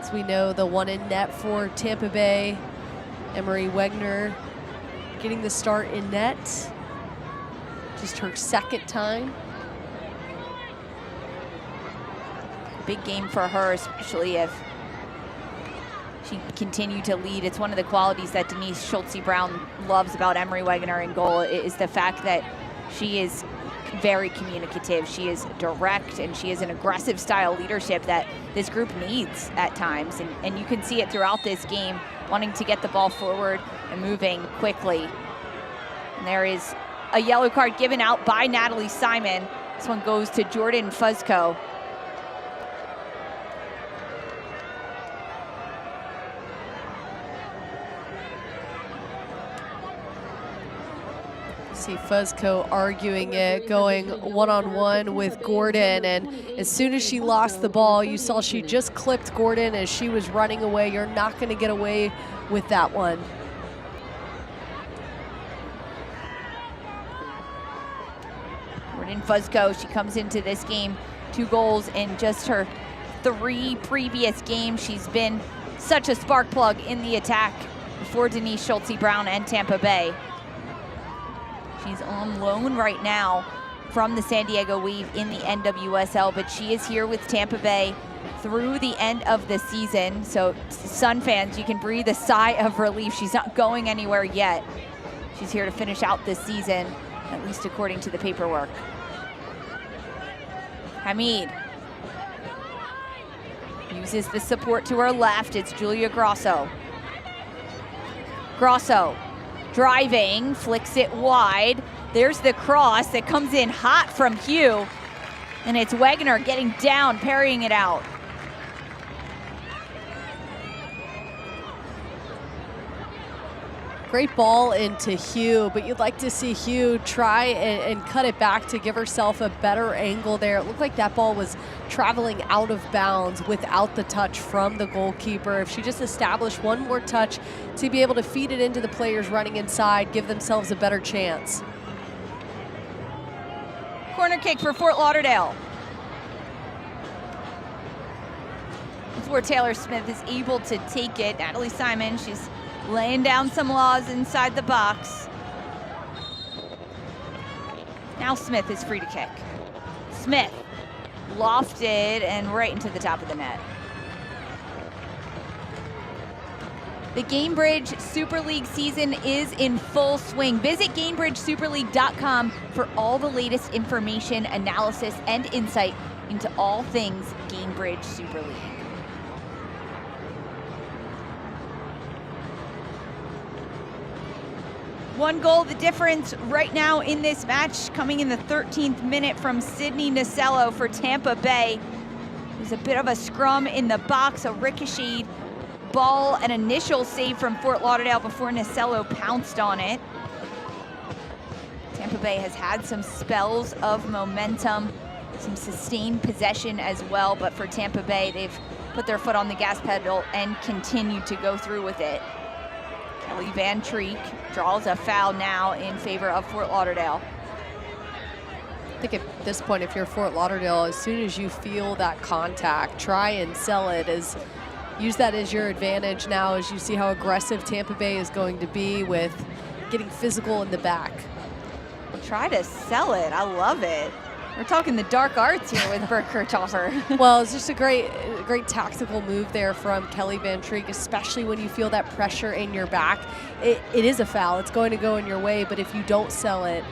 As we know, the one in net for Tampa Bay, Emery Wegner, getting the start in net. Just her 2nd time. Big game for her, especially if she continued to lead. It's one of the qualities that Denise Schultze-Brown loves about Emery Wegener in goal, is the fact that she is very communicative. She is direct, and she is an aggressive style leadership that this group needs at times. And you can see it throughout this game, wanting to get the ball forward and moving quickly. And there is a yellow card given out by Natalie Simon. This one goes to Jordan Fuzco. See Fuzco arguing it, going one-on-one with Gordon, and as soon as she lost the ball, you saw she just clipped Gordon as she was running away. You're not going to get away with that one. Jordan Fuzco, she comes into this game 2 goals in just her 3 previous games. She's been such a spark plug in the attack for Denise Schulte-Brown and Tampa Bay. She's on loan right now from the San Diego Weave in the NWSL, but she is here with Tampa Bay through the end of the season. So Sun fans, you can breathe a sigh of relief. She's not going anywhere yet. She's here to finish out this season, at least according to the paperwork. Hamid uses the support to her left. It's Julia Grosso. Grosso driving, flicks it wide. There's the cross that comes in hot from Hugh. And it's Wegener getting down, parrying it out. Great ball into Hugh, but you'd like to see Hugh try and cut it back to give herself a better angle there. It looked like that ball was traveling out of bounds without the touch from the goalkeeper. If she just established one more touch to be able to feed it into the players running inside, give themselves a better chance. Corner kick for Fort Lauderdale. Before Taylor Smith is able to take it, Natalie Simon, she's laying down some laws inside the box. Now Smith is free to kick. Smith lofted and right into the top of the net. The Gainbridge Super League season is in full swing. Visit GainbridgeSuperLeague.com for all the latest information, analysis, and insight into all things Gainbridge Super League. One goal the difference right now in this match, coming in the 13th minute from Sydney Nasello for Tampa Bay. There's a bit of a scrum in the box, a ricocheted ball, an initial save from Fort Lauderdale before Nasello pounced on it. Tampa Bay has had some spells of momentum, some sustained possession as well, but for Tampa Bay, they've put their foot on the gas pedal and continued to go through with it. Kelly Van Treek draws a foul now in favor of Fort Lauderdale. I think at this point, if you're Fort Lauderdale, as soon as you feel that contact, try and sell it. Use that as your advantage now as you see how aggressive Tampa Bay is going to be with getting physical in the back. Try to sell it. I love it. We're talking the dark arts here with Bert Kirchhofer. Well, it's just a great tactical move there from Kelly Van Treek, especially when you feel that pressure in your back. It is a foul. It's going to go in your way, but if you don't sell it,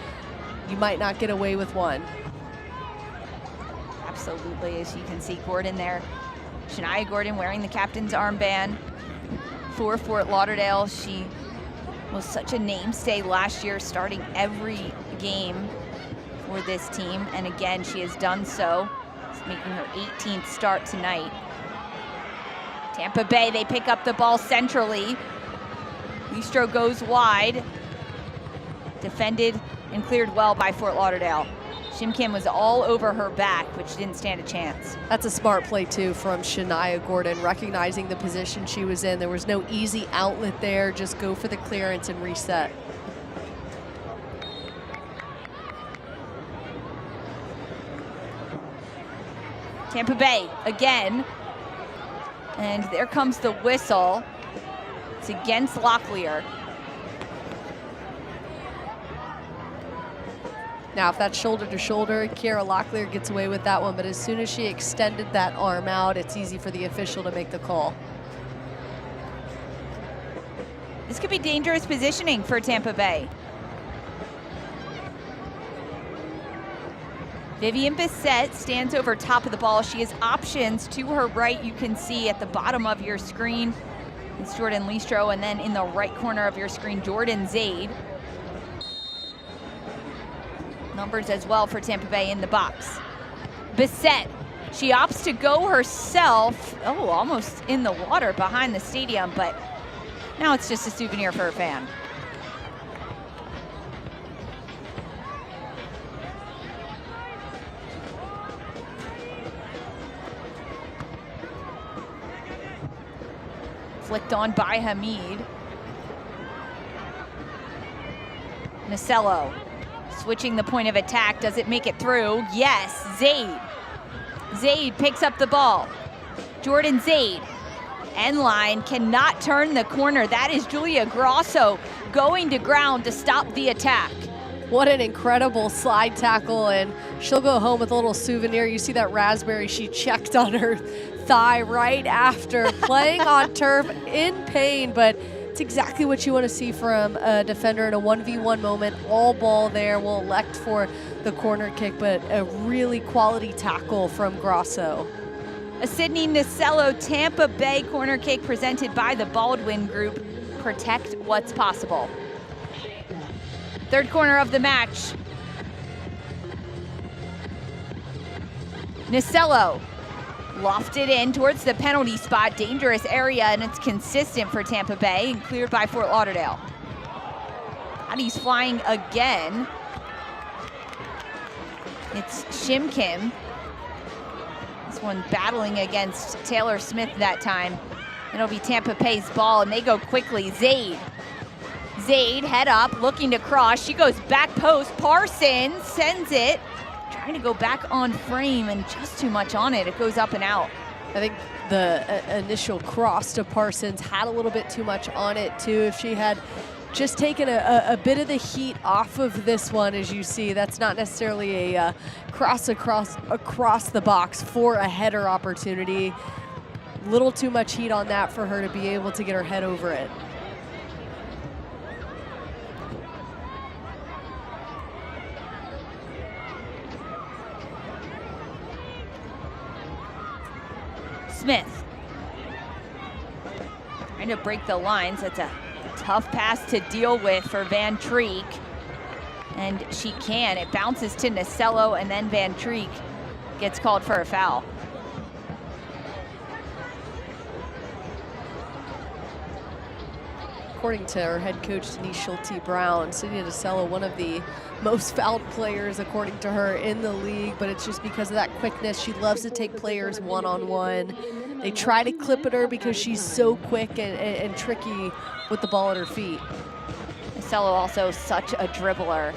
you might not get away with one. Absolutely, as you can see Gordon there. Shania Gordon wearing the captain's armband for Fort Lauderdale. She was such a namestay last year, starting every game for this team, and again she has done so. She's making her 18th start tonight. Tampa Bay, they pick up the ball centrally. Listro goes wide. Defended and cleared well by Fort Lauderdale. Shim Kim was all over her back, but she didn't stand a chance. That's a smart play too from Shania Gordon, recognizing the position she was in. There was no easy outlet there, just go for the clearance and reset. Tampa Bay again, and there comes the whistle. It's against Locklear. Now, if that's shoulder to shoulder, Kiara Locklear gets away with that one, but as soon as she extended that arm out, it's easy for the official to make the call. This could be dangerous positioning for Tampa Bay. Vivian Bissett stands over top of the ball. She has options to her right. You can see at the bottom of your screen, it's Jordan Listro, and then in the right corner of your screen, Jordan Zaid. Numbers as well for Tampa Bay in the box. Bissett, she opts to go herself. Oh, almost in the water behind the stadium, but now it's just a souvenir for a fan. Flicked on by Hamid. Nasello switching the point of attack. Does it make it through? Yes, Zaid. Zaid picks up the ball. Jordan Zaid. End line cannot turn the corner. That is Julia Grosso going to ground to stop the attack. What an incredible slide tackle, and she'll go home with a little souvenir. You see that raspberry she checked on her thigh right after playing on turf in pain, but it's exactly what you want to see from a defender in a 1v1 moment. All ball there, will elect for the corner kick, but a really quality tackle from Grosso. A Sydney Nasello Tampa Bay corner kick presented by the Baldwin Group. Protect what's possible. Third corner of the match. Nasello lofted in towards the penalty spot. Dangerous area, and it's consistent for Tampa Bay and cleared by Fort Lauderdale. And he's flying again. It's Shim Kim. This one battling against Taylor Smith that time. It'll be Tampa Bay's ball, and they go quickly. Zaid head up, looking to cross. She goes back post. Parsons sends it. Trying to go back on frame, and just too much on it. It goes up and out. I think the initial cross to Parsons had a little bit too much on it too. If she had just taken a bit of the heat off of this one, as you see, that's not necessarily a cross across the box for a header opportunity. Little too much heat on that for her to be able to get her head over it. Smith trying to break the lines. That's a tough pass to deal with for Van Treek, and she can. It bounces to Nasello, and then Van Treek gets called for a foul. According to our head coach, Denise Schulte-Brown, Sydney Nasello, one of the most fouled players, according to her, in the league, but it's just because of that quickness. She loves to take players one-on-one. They try to clip at her because she's so quick and tricky with the ball at her feet. Nasello also such a dribbler.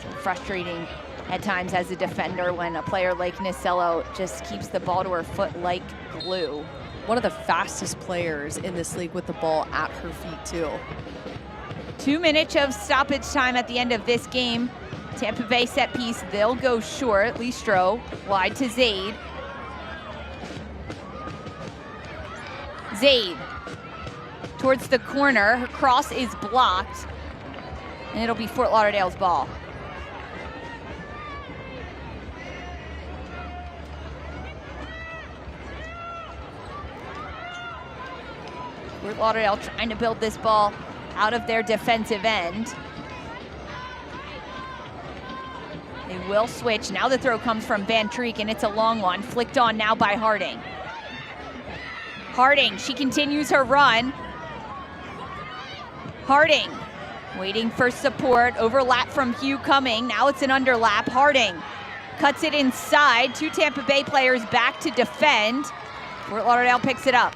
So frustrating at times as a defender when a player like Nasello just keeps the ball to her foot like glue. One of the fastest players in this league with the ball at her feet too. 2 minutes of stoppage time at the end of this game. Tampa Bay set piece, they'll go short. Listro wide to Zaid. Zaid towards the corner. Her cross is blocked, and it'll be Fort Lauderdale's ball. Fort Lauderdale trying to build this ball out of their defensive end. They will switch. Now the throw comes from Van Treek, and it's a long one. Flicked on now by Harding. Harding, she continues her run. Harding waiting for support. Overlap from Hugh Cumming. Now it's an underlap. Harding cuts it inside. 2 Tampa Bay players back to defend. Fort Lauderdale picks it up.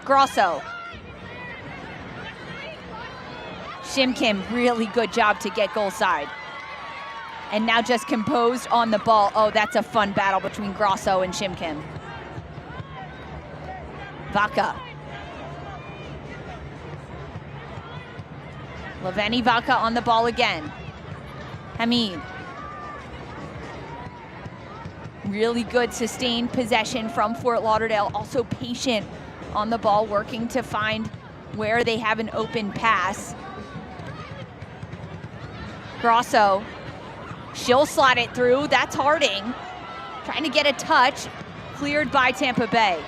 Grosso. Shim Kim, really good job to get goal side. And now just composed on the ball. Oh, that's a fun battle between Grosso and Shim Kim. Vaca. Laveni Vaca on the ball again. Hamid. Really good sustained possession from Fort Lauderdale. Also patient on the ball, working to find where they have an open pass. Grosso, she'll slide it through. That's Harding. Trying to get a touch. Cleared by Tampa Bay.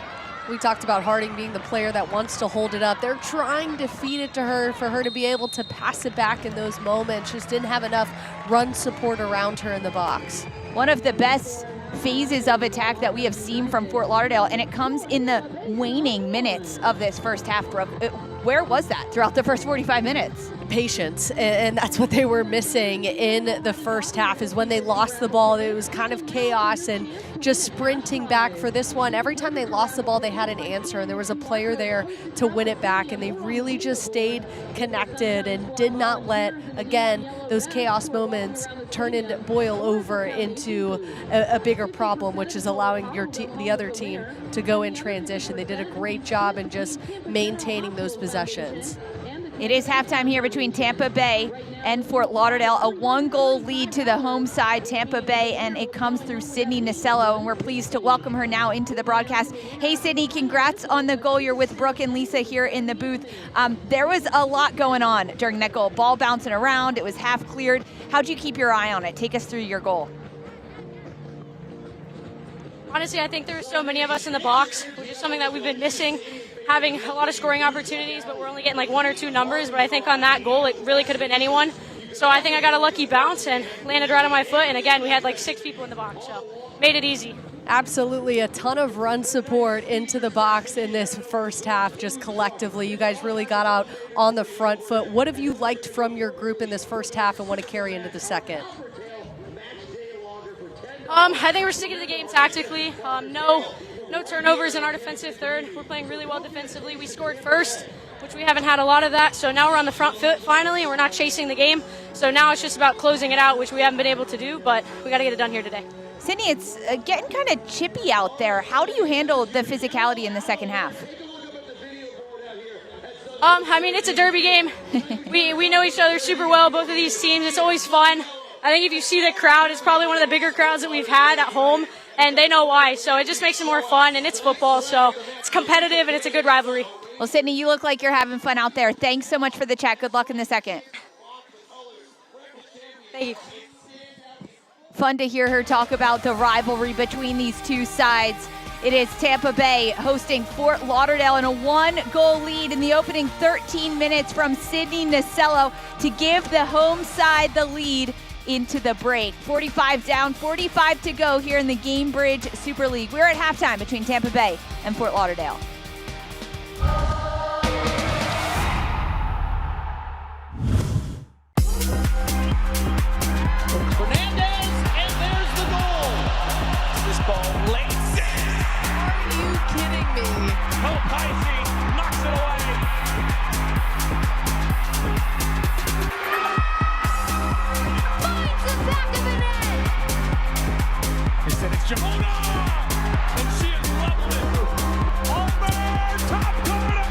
We talked about Harding being the player that wants to hold it up. They're trying to feed it to her for her to be able to pass it back in those moments. Just didn't have enough run support around her in the box. One of the best phases of attack that we have seen from Fort Lauderdale, and it comes in the waning minutes of this first half, Brooke. Where was that throughout the first 45 minutes? patience, and that's what they were missing in the first half. Is when they lost the ball, it was kind of chaos and just sprinting back. For this one, every time they lost the ball, they had an answer, and there was a player there to win it back, and they really just stayed connected and did not let, again, those chaos moments boil over into a bigger problem, which is allowing the other team to go in transition. They did a great job in just maintaining those possessions. It is halftime here between Tampa Bay and Fort Lauderdale. A 1-goal lead to the home side, Tampa Bay, and it comes through Sydney Nasello, and we're pleased to welcome her now into the broadcast. Hey, Sydney, congrats on the goal. You're with Brooke and Lisa here in the booth. There was a lot going on during that goal. Ball bouncing around. It was half cleared. How'd you keep your eye on it? Take us through your goal. Honestly, I think there were so many of us in the box, which is something that we've been missing, having a lot of scoring opportunities, but we're only getting like 1 or 2 numbers. But I think on that goal, it really could have been anyone. So I think I got a lucky bounce and landed right on my foot. And again, we had like 6 people in the box, so made it easy. Absolutely, a ton of run support into the box in this first half, just collectively. You guys really got out on the front foot. What have you liked from your group in this first half and want to carry into the second? I think we're sticking to the game tactically. No turnovers in our defensive third. We're playing really well defensively. We scored first, which we haven't had a lot of that. So now we're on the front foot finally, and we're not chasing the game. So now it's just about closing it out, which we haven't been able to do, but we got to get it done here today. Sydney, it's getting kind of chippy out there. How do you handle the physicality in the second half? I mean, it's a derby game. we know each other super well, both of these teams. It's always fun. I think if you see the crowd, it's probably one of the bigger crowds that we've had at home, and they know why. So it just makes it more fun, and it's football, so it's competitive, and it's a good rivalry. Well, Sydney, you look like you're having fun out there. Thanks so much for the chat. Good luck in the second. Thank you. Fun to hear her talk about the rivalry between these two sides. It is Tampa Bay hosting Fort Lauderdale in a 1-goal lead in the opening 13 minutes from Sydney Nasello to give the home side the lead into the break. 45 down, 45 to go here in the Gainbridge Super League. We're at halftime between Tampa Bay and Fort Lauderdale. Fernandez, and there's the goal. This ball late. Are you kidding me? Paisi knocks it away. Finds the back of the net. Instead it's Jamona, and she has leveled it. Over top corner.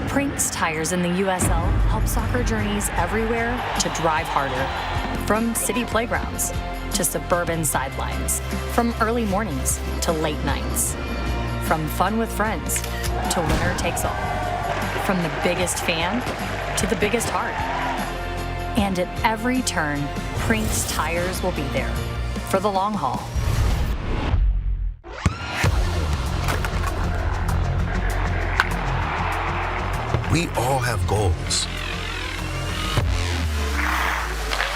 Prinks Tires in the USL help soccer journeys everywhere to drive harder. From city playgrounds to suburban sidelines. From early mornings to late nights. From fun with friends to winner takes all. From the biggest fan to the biggest heart. And at every turn, Prinks Tires will be there for the long haul. We all have goals.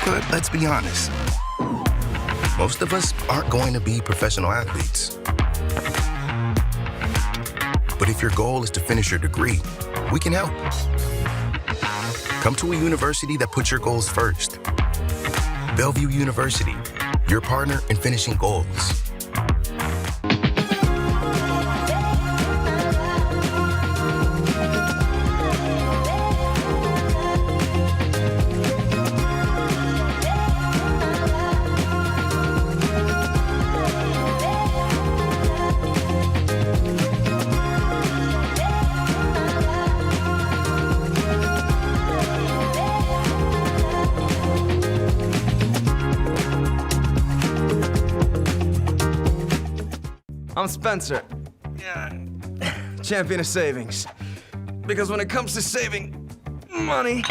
But let's be honest. Most of us aren't going to be professional athletes. But if your goal is to finish your degree, we can help. Come to a university that puts your goals first. Bellevue University, your partner in finishing goals. I'm Spencer. Yeah, champion of savings. Because when it comes to saving money,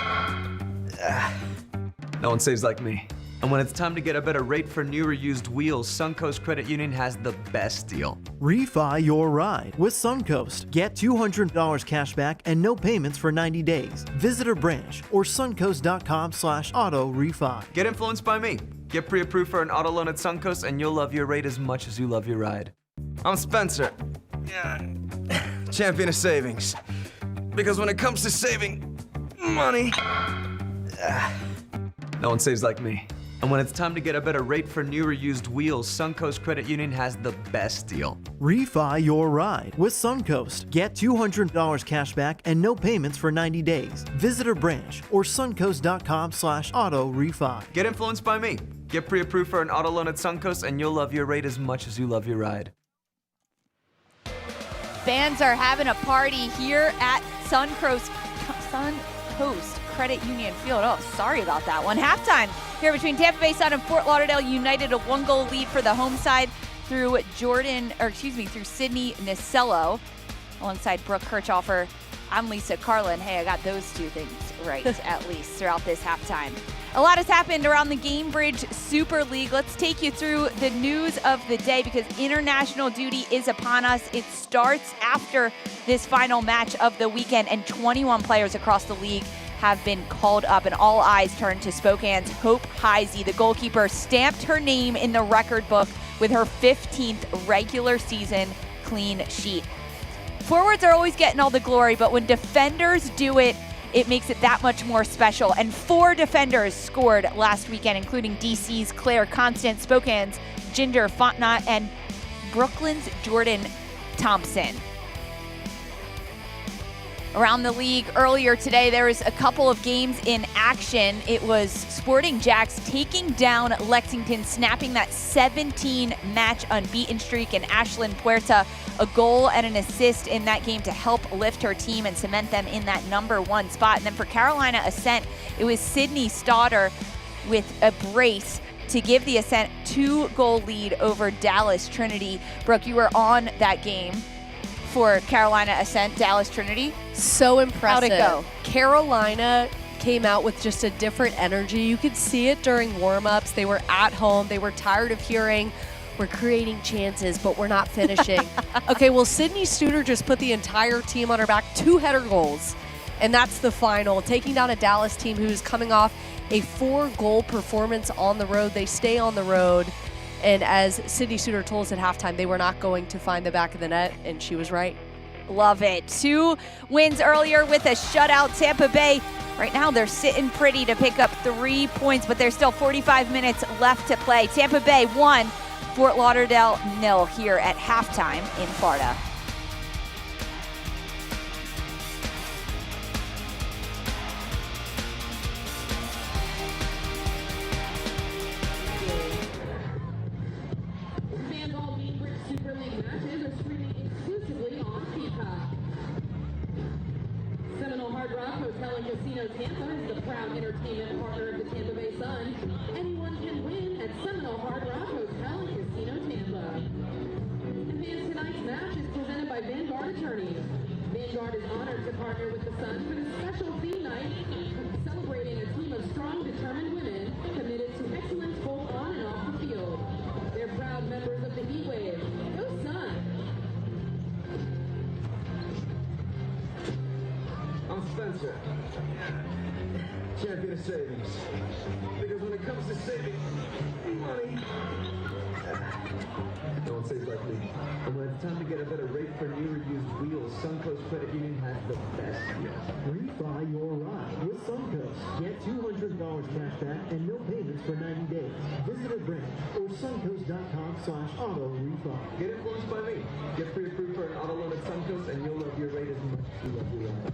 no one saves like me. And when it's time to get a better rate for new or used wheels, Suncoast Credit Union has the best deal. Refi your ride with Suncoast. Get $200 cash back and no payments for 90 days. Visit a branch or suncoast.com/auto refi. Get influenced by me. Get pre-approved for an auto loan at Suncoast and you'll love your rate as much as you love your ride. I'm Spencer. Yeah, champion of savings. Because when it comes to saving money, no one saves like me. And when it's time to get a better rate for new or used wheels, Suncoast Credit Union has the best deal. Refi your ride with Suncoast. Get $200 cash back and no payments for 90 days. Visit a branch or suncoast.com/auto refi. Get influenced by me. Get pre-approved for an auto loan at Suncoast and you'll love your rate as much as you love your ride. Fans are having a party here at Suncoast Credit Union Field. Oh, sorry about that one. Halftime here between Tampa Bay Sun and Fort Lauderdale United, a 1-goal lead for the home side through Sydney Nicello alongside Brooke Kirchhofer. I'm Lisa Carlin. Hey, I got those two things right at least throughout this halftime. A lot has happened around the Gainbridge Super League. Let's take you through the news of the day because international duty is upon us. It starts after this final match of the weekend, and 21 players across the league have been called up, and all eyes turn to Spokane's Hope Heisey. The goalkeeper stamped her name in the record book with her 15th regular season clean sheet. Forwards are always getting all the glory, but when defenders do it, it makes it that much more special. And 4 defenders scored last weekend, including DC's Claire Constant, Spokane's Ginger Fontenot, and Brooklyn's Jordan Thompson. Around the league earlier today, there was a couple of games in action. It was Sporting Jacks taking down Lexington, snapping that 17-match unbeaten streak, and Ashlyn Puerta a goal and an assist in that game to help lift her team and cement them in that #1 spot. And then for Carolina Ascent, it was Sydney Stodder with a brace to give the Ascent 2-goal lead over Dallas Trinity. Brooke, you were on that game for Carolina Ascent, Dallas Trinity. So impressive. How'd it go? Carolina came out with just a different energy. You could see it during warm-ups. They were at home. They were tired of hearing, we're creating chances, but we're not finishing. Okay, well, Sydney Studer just put the entire team on her back, 2 header goals, and that's the final. Taking down a Dallas team who's coming off a 4-goal performance on the road. They stay on the road. And as Sydney Studer told us at halftime, they were not going to find the back of the net, and she was right. Love it. 2 wins earlier with a shutout. Tampa Bay, right now they're sitting pretty to pick up 3 points, but there's still 45 minutes left to play. Tampa Bay 1, Fort Lauderdale 0 here at halftime in Florida. Tampa is the proud entertainment partner of the Tampa Bay Sun. Anyone can win at Seminole Hard Rock Hotel and Casino Tampa. And fans, tonight's match is presented by Vanguard Attorneys. Vanguard is honored to partner with the Sun for this special theme night, celebrating a team of strong, determined women committed to excellence both on and off the field. They're proud members of the Heat Wave. Go Sun! I'm Spencer. Champion of savings. Because when it comes to saving money, no one saves like me. And when it's time to get a better rate for new or used wheels, Suncoast Credit Union has the best deal. Refi your ride with Suncoast. Get $200 cash back and no payments for 90 days. Visit a branch or suncoast.com/auto refi. Get influenced by me. Get pre-approved for an auto loan at Suncoast and you'll love your rate as much as you love your ride.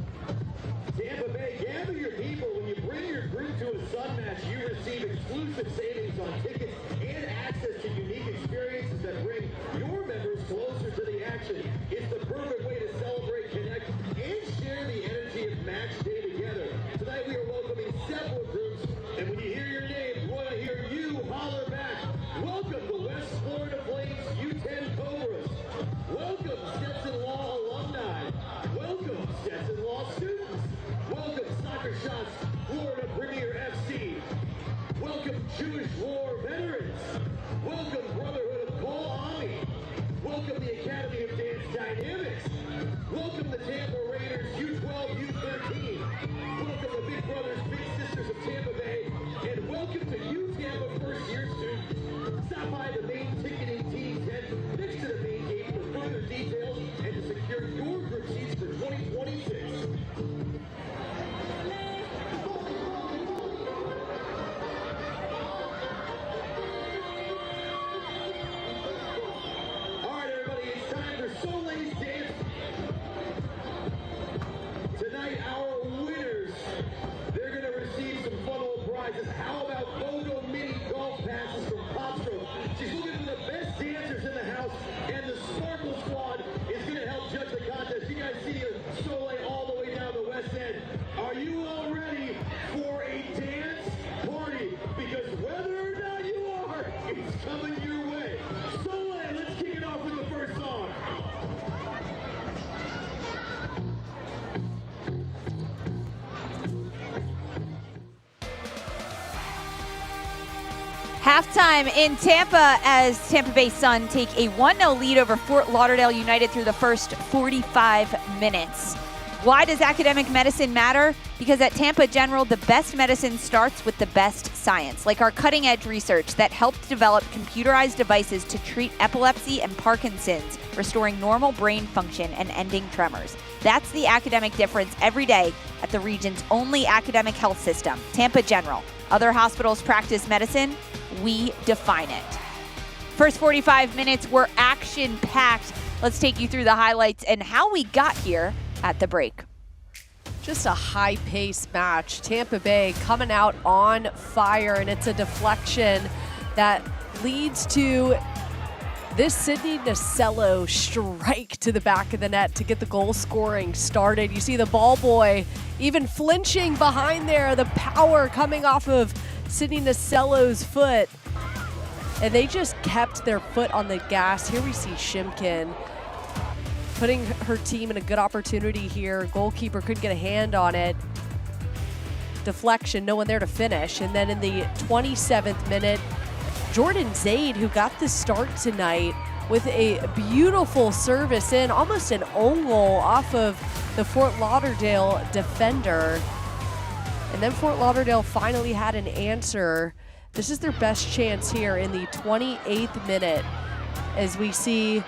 Tampa Bay, gather your people. When you bring your group to a Sun match, you receive exclusive savings on tickets and access to unique experiences that bring your members closer to the action. It's the perfect way to celebrate, connect, and share the energy of match day together. Tonight we are welcoming several groups, and when you hear your name, we want to hear you holler back. Welcome to West Florida Flames U10 Cobras. Welcome Stetson Law alumni. Welcome Stetson Law students. Welcome Soccer Shots Florida Premier FC. Welcome Jewish War veterans. Welcome Brotherhood of Cole Army. Welcome the Academy of Dance Dynamics. Welcome the Tampa Raiders U12, U13. Welcome the Big Brothers, Big Sisters of Tampa Bay. And welcome to U Tampa first year Halftime in Tampa as Tampa Bay Sun take a 1-0 lead over Fort Lauderdale United through the first 45 minutes. Why does academic medicine matter? Because at Tampa General, the best medicine starts with the best science, like our cutting-edge research that helped develop computerized devices to treat epilepsy and Parkinson's, restoring normal brain function and ending tremors. That's the academic difference every day at the region's only academic health system, Tampa General. Other hospitals practice medicine. We define it. First 45 minutes were action-packed. Let's take you through the highlights and how we got here at the break. Just a high-paced match. Tampa Bay coming out on fire, and it's a deflection that leads to this Sydney Nacello strike to the back of the net to get the goal scoring started. You see the ball boy even flinching behind there, the power coming off of Sydney Nacello's foot. And they just kept their foot on the gas. Here we see Shimkin putting her team in a good opportunity here. Goalkeeper couldn't get a hand on it. Deflection, no one there to finish. And then in the 27th minute, Jordan Zaid, who got the start tonight with a beautiful service in, almost an own goal off of the Fort Lauderdale defender. And then Fort Lauderdale finally had an answer. This is their best chance here in the 28th minute as we see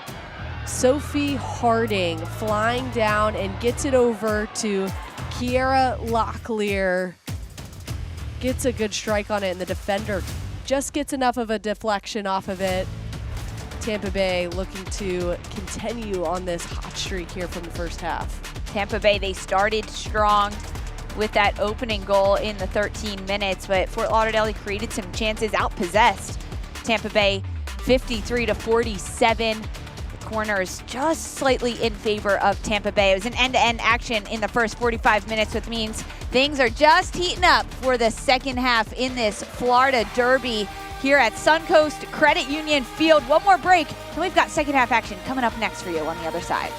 Sophie Harding flying down and gets it over to Kiera Locklear. Gets a good strike on it, and the defender just gets enough of a deflection off of it. Tampa Bay looking to continue on this hot streak here from the first half. Tampa Bay, they started strong with that opening goal in the 13 minutes, but Fort Lauderdale, they created some chances, outpossessed Tampa Bay 53-47. Corners just slightly in favor of Tampa Bay. It was an end-to-end action in the first 45 minutes, which means things are just heating up for the second half in this Florida Derby here at Suncoast Credit Union Field. One more break, and we've got second half action coming up next for you on the other side.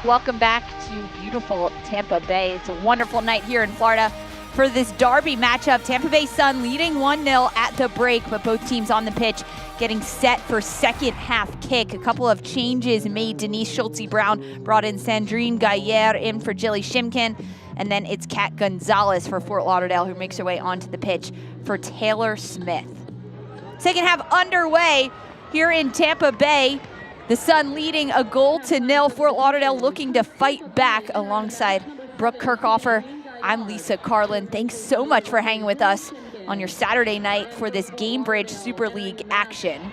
Welcome back to beautiful Tampa Bay. It's a wonderful night here in Florida for this derby matchup. Tampa Bay Sun leading 1-0 at the break, but both teams on the pitch getting set for second half kick. A couple of changes made. Denise Schulte-Brown brought in Sandrine Gaillard in for Jilly Shimkin, and then it's Kat Gonzalez for Fort Lauderdale, who makes her way onto the pitch for Taylor Smith. Second half underway here in Tampa Bay. The Sun leading 1-0. Fort Lauderdale looking to fight back alongside Brooke Kirchhofer. I'm Lisa Carlin. Thanks so much for hanging with us on your Saturday night for this Gainbridge Super League action.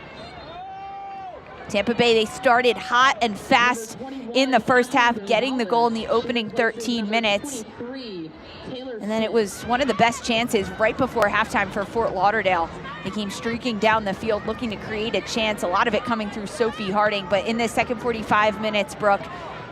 Tampa Bay, they started hot and fast in the first half, getting the goal in the opening 13 minutes. And then it was one of the best chances right before halftime for Fort Lauderdale. They came streaking down the field looking to create a chance, a lot of it coming through Sophie Harding. But in the second 45 minutes, Brooke,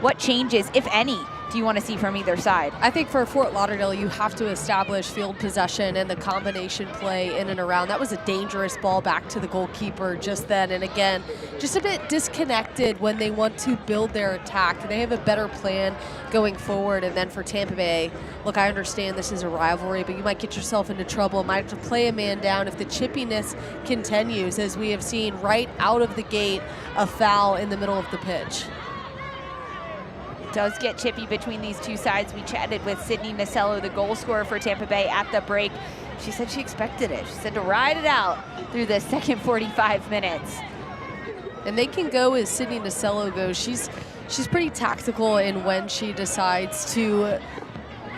what changes, if any, do you want to see from either side? I think for Fort Lauderdale, you have to establish field possession and the combination play in and around. That was a dangerous ball back to the goalkeeper just then. And again, just a bit disconnected when they want to build their attack. They have a better plan going forward. And then for Tampa Bay, look, I understand this is a rivalry, but you might get yourself into trouble. Might have to play a man down if the chippiness continues, as we have seen right out of the gate, a foul in the middle of the pitch. Does get chippy between these two sides. We chatted with Sydney Nasello, the goal scorer for Tampa Bay, at the break. She said she expected it. She said to ride it out through the second 45 minutes. And they can go as Sydney Nasello goes. She's pretty tactical in when she decides to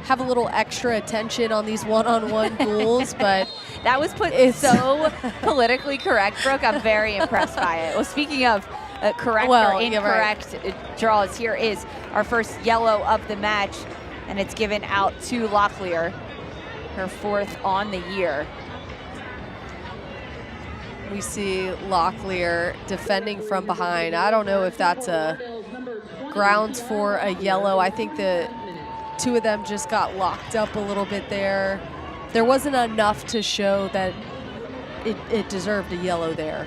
have a little extra attention on these one-on-one duels, but that was put so politically correct, Brooke. I'm very impressed by it. Well, speaking of correct or incorrect draws, here is our first yellow of the match, and it's given out to Locklear, her fourth on the year. We see Locklear defending from behind. I don't know if that's a grounds for a yellow. I think the two of them just got locked up a little bit there. There wasn't enough to show that it deserved a yellow there.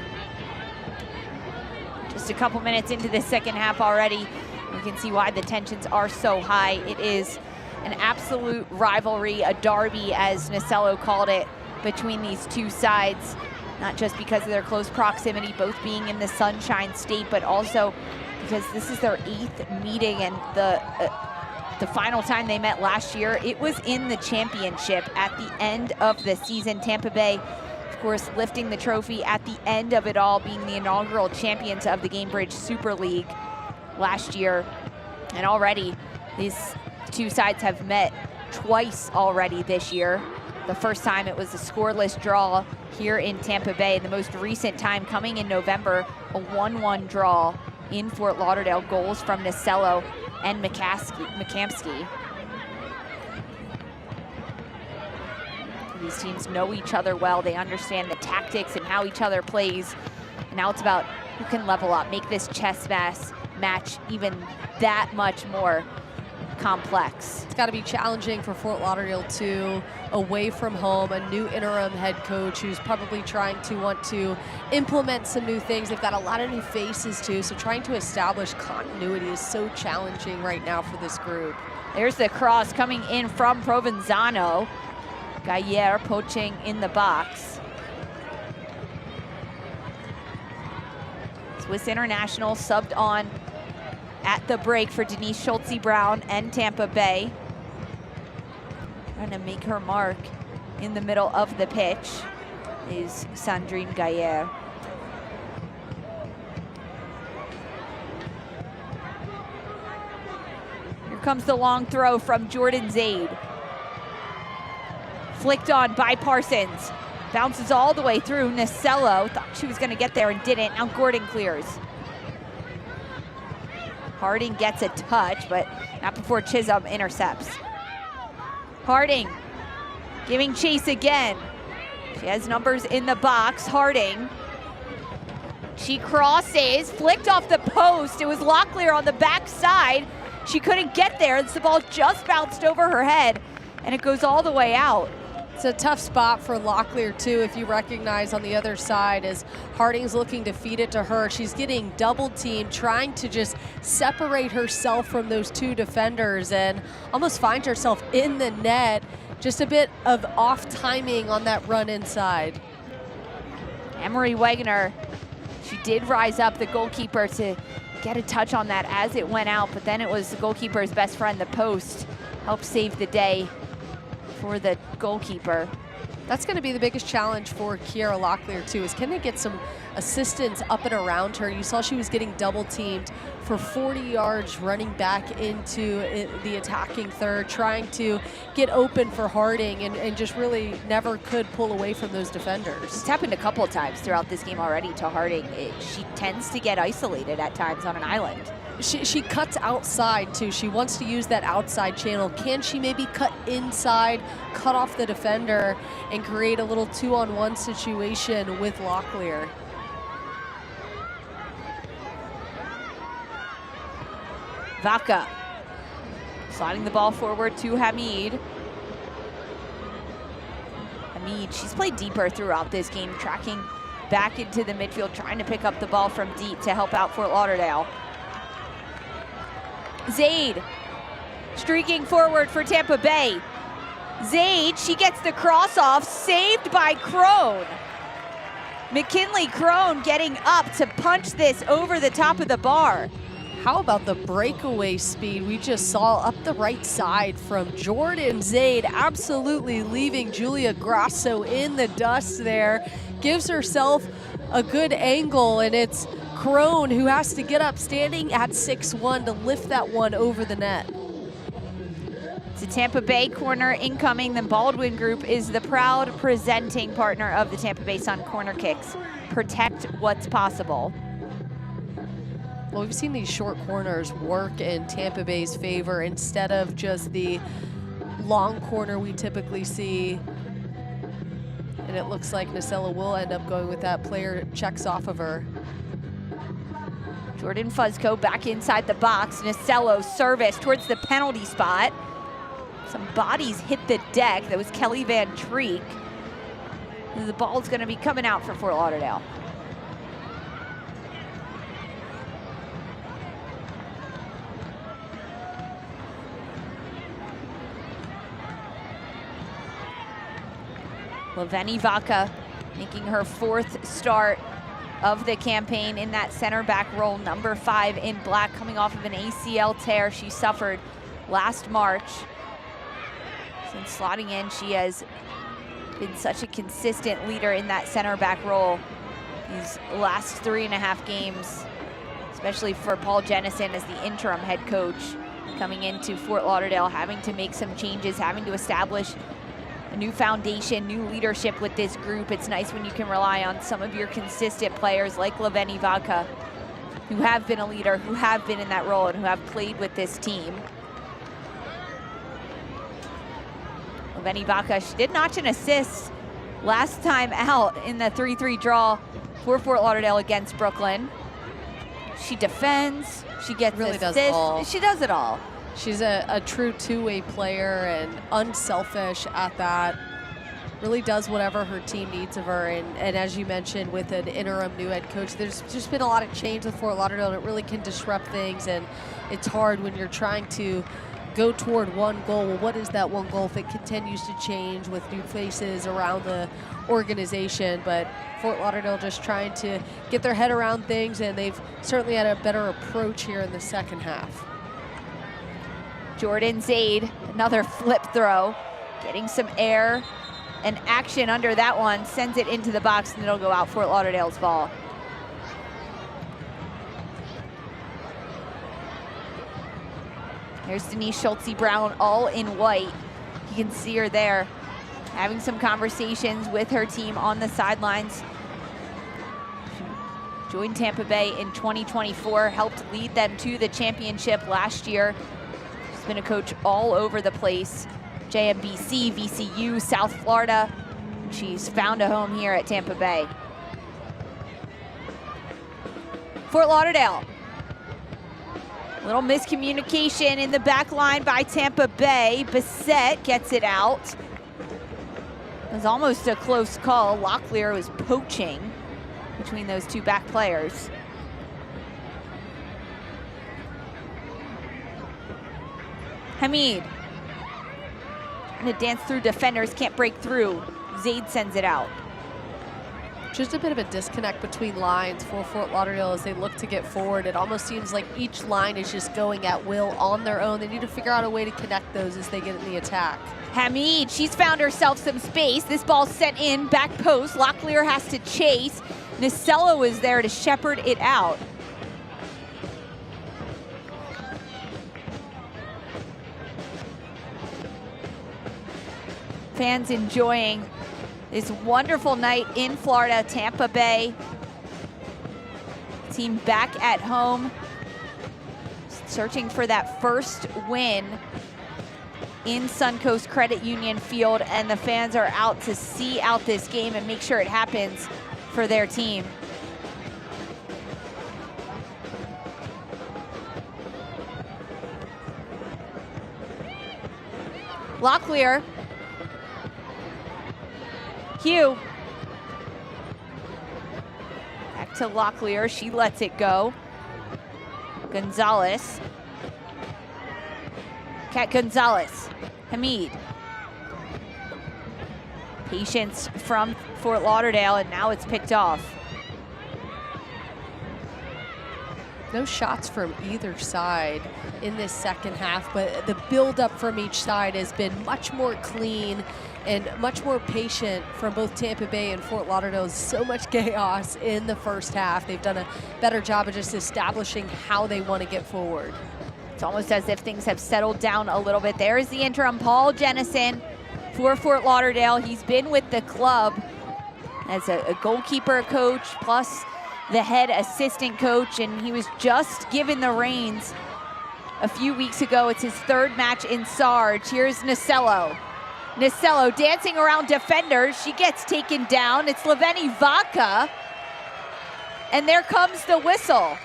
Just a couple minutes into the second half already, we can see why the tensions are so high. It is an absolute rivalry, a derby, as Nasello called it, between these two sides, not just because of their close proximity, both being in the Sunshine State, but also because this is their 8th meeting, and the final time they met last year, it was in the championship at the end of the season. Tampa Bay, of course, lifting the trophy at the end of it all, being the inaugural champions of the Gainbridge Super League last year. And already these two sides have met twice already this year. The first time it was a scoreless draw here in Tampa Bay. The most recent time coming in November, a 1-1 draw in Fort Lauderdale. Goals from Nasello and McCamsky. These teams know each other well. They understand the tactics and how each other plays. And now it's about who can level up, make this chess match even that much more complex. It's got to be challenging for Fort Lauderdale too, away from home, a new interim head coach who's probably trying to want to implement some new things. They've got a lot of new faces too, so trying to establish continuity is so challenging right now for this group. There's the cross coming in from Provenzano. Gaillard poaching in the box. Swiss international subbed on at the break for Denise Schulte-Brown and Tampa Bay. Trying to make her mark in the middle of the pitch is Sandrine Gaillard. Here comes the long throw from Jordan Zaid. Flicked on by Parsons. Bounces all the way through. Nasello thought she was going to get there and didn't. Now Gordon clears. Harding gets a touch, but not before Chisholm intercepts. Harding giving chase again. She has numbers in the box. Harding. She crosses, flicked off the post. It was Locklear on the backside. She couldn't get there. The ball just bounced over her head, and it goes all the way out. It's a tough spot for Locklear, too, if you recognize on the other side as Harding's looking to feed it to her. She's getting double-teamed, trying to just separate herself from those two defenders and almost finds herself in the net. Just a bit of off timing on that run inside. Emery Wegener, she did rise up, the goalkeeper, to get a touch on that as it went out, but then it was the goalkeeper's best friend, the post, helped save the day for the goalkeeper. That's going to be the biggest challenge for Kiera Locklear, too, is can they get some assistance up and around her? You saw she was getting double teamed for 40 yards running back into the attacking third, trying to get open for Harding and just really never could pull away from those defenders. It's happened a couple of times throughout this game already to Harding. She tends to get isolated at times on an island. She cuts outside, too. She wants to use that outside channel. Can she maybe cut inside, cut off the defender, and create a little 2-on-1 situation with Locklear? Vaca sliding the ball forward to Hamid. Hamid, she's played deeper throughout this game, tracking back into the midfield, trying to pick up the ball from deep to help out Fort Lauderdale. Zaid streaking forward for Tampa Bay. Zaid, she gets the cross off, saved by Crone. McKinley Crone getting up to punch this over the top of the bar. How about the breakaway speed we just saw up the right side from Jordan Zaid, absolutely leaving Julia Grasso in the dust there. Gives herself a good angle, and it's Crone who has to get up standing at 6'1" to lift that one over the net. It's a Tampa Bay corner incoming. The Baldwin Group is the proud presenting partner of the Tampa Bay Sun Corner Kicks. Protect what's possible. Well, we've seen these short corners work in Tampa Bay's favor instead of just the long corner we typically see. And it looks like Nacella will end up going with that. Player checks off of her. Jordan Fuzco back inside the box. Nacello service towards the penalty spot. Some bodies hit the deck. That was Kelly Van Treek. The ball's going to be coming out for Fort Lauderdale. Laveni Vaca making her 4th start of the campaign in that center back role, number 5 in black, coming off of an ACL tear she suffered last March. Since slotting in, she has been such a consistent leader in that center back role these last 3.5 games, especially for Paul Jennison as the interim head coach coming into Fort Lauderdale, having to make some changes, having to establish a new foundation, new leadership with this group. It's nice when you can rely on some of your consistent players like Laveni Vaca, who have been a leader, who have been in that role, and who have played with this team. Laveni Vaca, she did notch an assist last time out in the 3-3 draw for Fort Lauderdale against Brooklyn. She defends, she gets really assists, does it all. She does it all. She's a true two-way player and unselfish at that. Really does whatever her team needs of her. And as you mentioned, with an interim new head coach, there's just been a lot of change with Fort Lauderdale, and it really can disrupt things. And it's hard when you're trying to go toward one goal. Well, what is that one goal if it continues to change with new faces around the organization? But Fort Lauderdale just trying to get their head around things, and they've certainly had a better approach here in the second half. Jordan Zaid, another flip throw, getting some air and action under that one, sends it into the box, and it'll go out Fort Lauderdale's ball. Here's Denise Schultze-Brown, all in white. You can see her there, having some conversations with her team on the sidelines. She joined Tampa Bay in 2024, helped lead them to the championship last year. She's been a coach all over the place. JMBC, VCU, South Florida. She's found a home here at Tampa Bay. Fort Lauderdale. A little miscommunication in the back line by Tampa Bay. Bissett gets it out. It was almost a close call. Locklear was poaching between those two back players. Hamid. Trying to dance through defenders, can't break through. Zaid sends it out. Just a bit of a disconnect between lines for Fort Lauderdale as they look to get forward. It almost seems like each line is just going at will on their own. They need to figure out a way to connect those as they get in the attack. Hamid, she's found herself some space. This ball's sent in, back post. Locklear has to chase. Nicello is there to shepherd it out. Fans enjoying this wonderful night in Florida, Tampa Bay. Team back at home, searching for that first win in Suncoast Credit Union Field, and the fans are out to see out this game and make sure it happens for their team. Locklear. Hugh. Back to Locklear, she lets it go. Gonzalez. Kat Gonzalez. Hamid. Patience from Fort Lauderdale, and now it's picked off. No shots from either side in this second half, but the build-up from each side has been much more clean and much more patient from both Tampa Bay and Fort Lauderdale. So much chaos in the first half. They've done a better job of just establishing how they want to get forward. It's almost as if things have settled down a little bit. There is the interim, Paul Jennison for Fort Lauderdale. He's been with the club as a goalkeeper coach, plus the head assistant coach, and he was just given the reins a few weeks ago. It's his third match in Sarge. Here's Nicello. Nicello dancing around defenders. She gets taken down. It's Leveni Vaca, and there comes the whistle.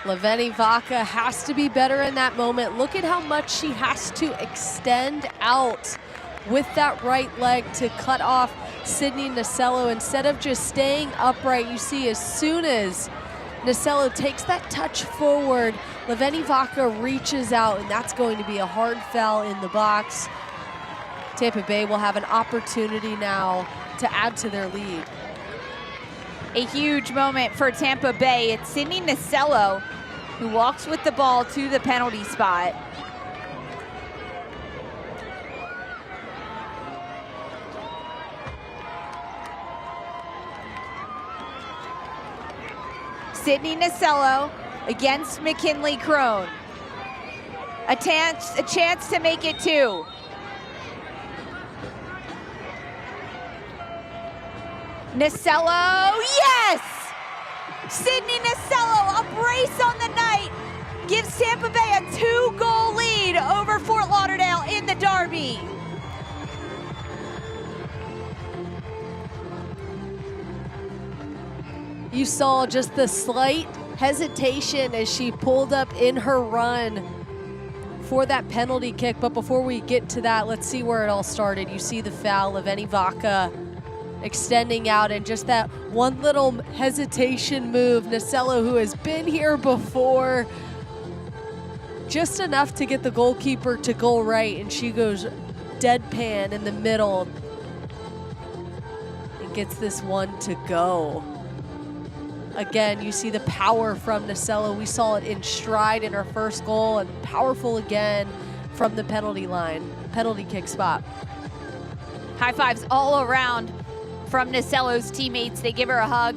Leveni Vaca has to be better in that moment. Look at how much she has to extend out with that right leg to cut off Sydney Nicello. Instead of just staying upright, you see as soon as Nicello takes that touch forward, Leveni Vaca reaches out, and that's going to be a hard foul in the box. Tampa Bay will have an opportunity now to add to their lead. A huge moment for Tampa Bay. It's Sydney Nicello who walks with the ball to the penalty spot. Sydney Nicello against McKinley Crone. A chance to make it two. Nicello, yes! Sydney Nicello, a brace on the night, gives Tampa Bay a 2-goal lead over Fort Lauderdale in the derby. You saw just the slight hesitation as she pulled up in her run for that penalty kick. But before we get to that, let's see where it all started. You see the foul of Leveni Vaca extending out, and just that one little hesitation move. Nicello, who has been here before, just enough to get the goalkeeper to go right, and she goes deadpan in the middle and gets this one to go. Again, you see the power from Nicello. We saw it in stride in her first goal, and powerful again from the penalty line, penalty kick spot. High fives all around from Nicello's teammates. They give her a hug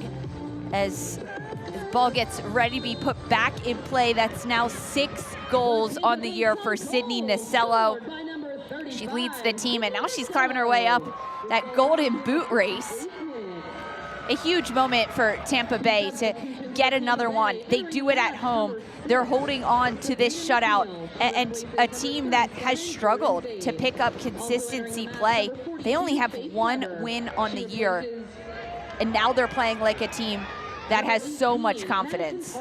as the ball gets ready to be put back in play. That's now 6 goals on the year for Sydney Nicello. She leads the team, and now she's climbing her way up that golden boot race. A huge moment for Tampa Bay to get another one. They do it at home. They're holding on to this shutout, and a team that has struggled to pick up consistency play. They only have 1 win on the year, and now they're playing like a team that has so much confidence.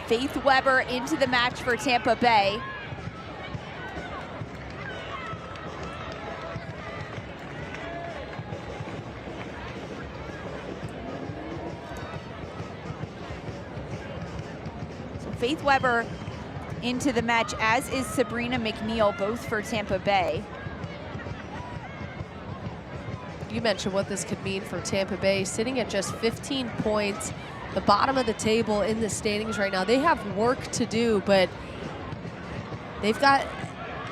Faith Weber into the match for Tampa Bay. Faith Weber into the match, as is Sabrina McNeil, both for Tampa Bay. You mentioned what this could mean for Tampa Bay, sitting at just 15 points, the bottom of the table in the standings right now. They have work to do, but they've got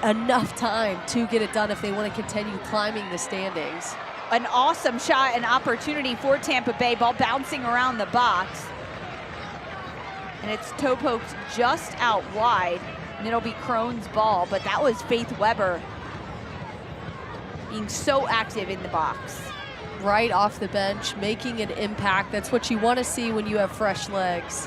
enough time to get it done if they want to continue climbing the standings. An awesome shot and opportunity for Tampa Bay, ball bouncing around the box. And it's toe poked just out wide, and it'll be Krohn's ball, but that was Faith Weber being so active in the box. Right off the bench, making an impact. That's what you want to see when you have fresh legs.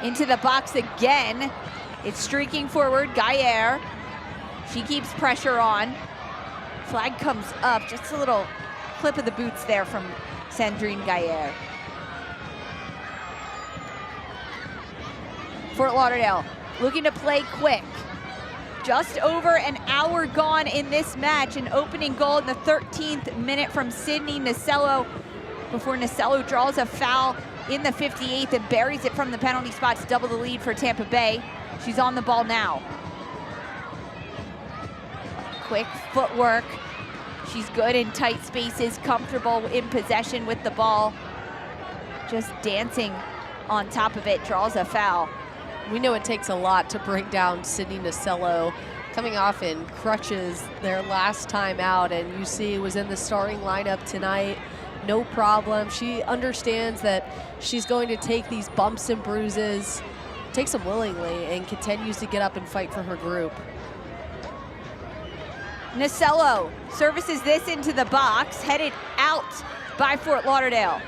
Into the box again. It's streaking forward, Gaillard. She keeps pressure on. Flag comes up, just a little clip of the boots there from Sandrine Gaillard. Fort Lauderdale looking to play quick. Just over an hour gone in this match. An opening goal in the 13th minute from Sydney Nasello before Nasello draws a foul in the 58th and buries it from the penalty spot to double the lead for Tampa Bay. She's on the ball now. Quick footwork. She's good in tight spaces, comfortable in possession with the ball. Just dancing on top of it, draws a foul. We know it takes a lot to bring down Sydney Nasello, coming off in crutches their last time out, and you see was in the starting lineup tonight. No problem. She understands that she's going to take these bumps and bruises, takes them willingly, and continues to get up and fight for her group. Nasello services this into the box, headed out by Fort Lauderdale.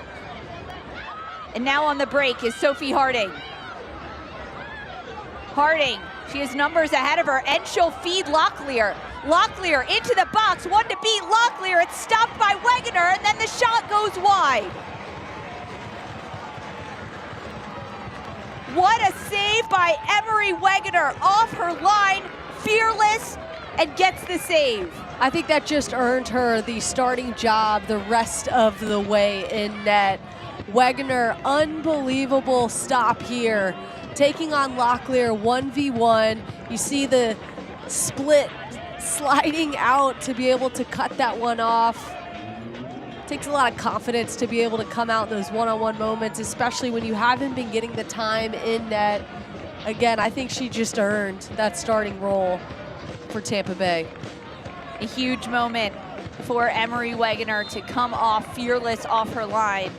And now on the break is Sophie Harding. Harding, she has numbers ahead of her, and she'll feed Locklear. Locklear into the box, one to beat Locklear. It's stopped by Wegener, and then the shot goes wide. What a save by Emery Wegener off her line, fearless, and gets the save. I think that just earned her the starting job the rest of the way in net. Wegener, unbelievable stop here. Taking on Locklear 1v1. You see the split sliding out to be able to cut that one off. Takes a lot of confidence to be able to come out in those one-on-one moments, especially when you haven't been getting the time in net. Again, I think she just earned that starting role for Tampa Bay. A huge moment for Emery Wegener to come off fearless off her line.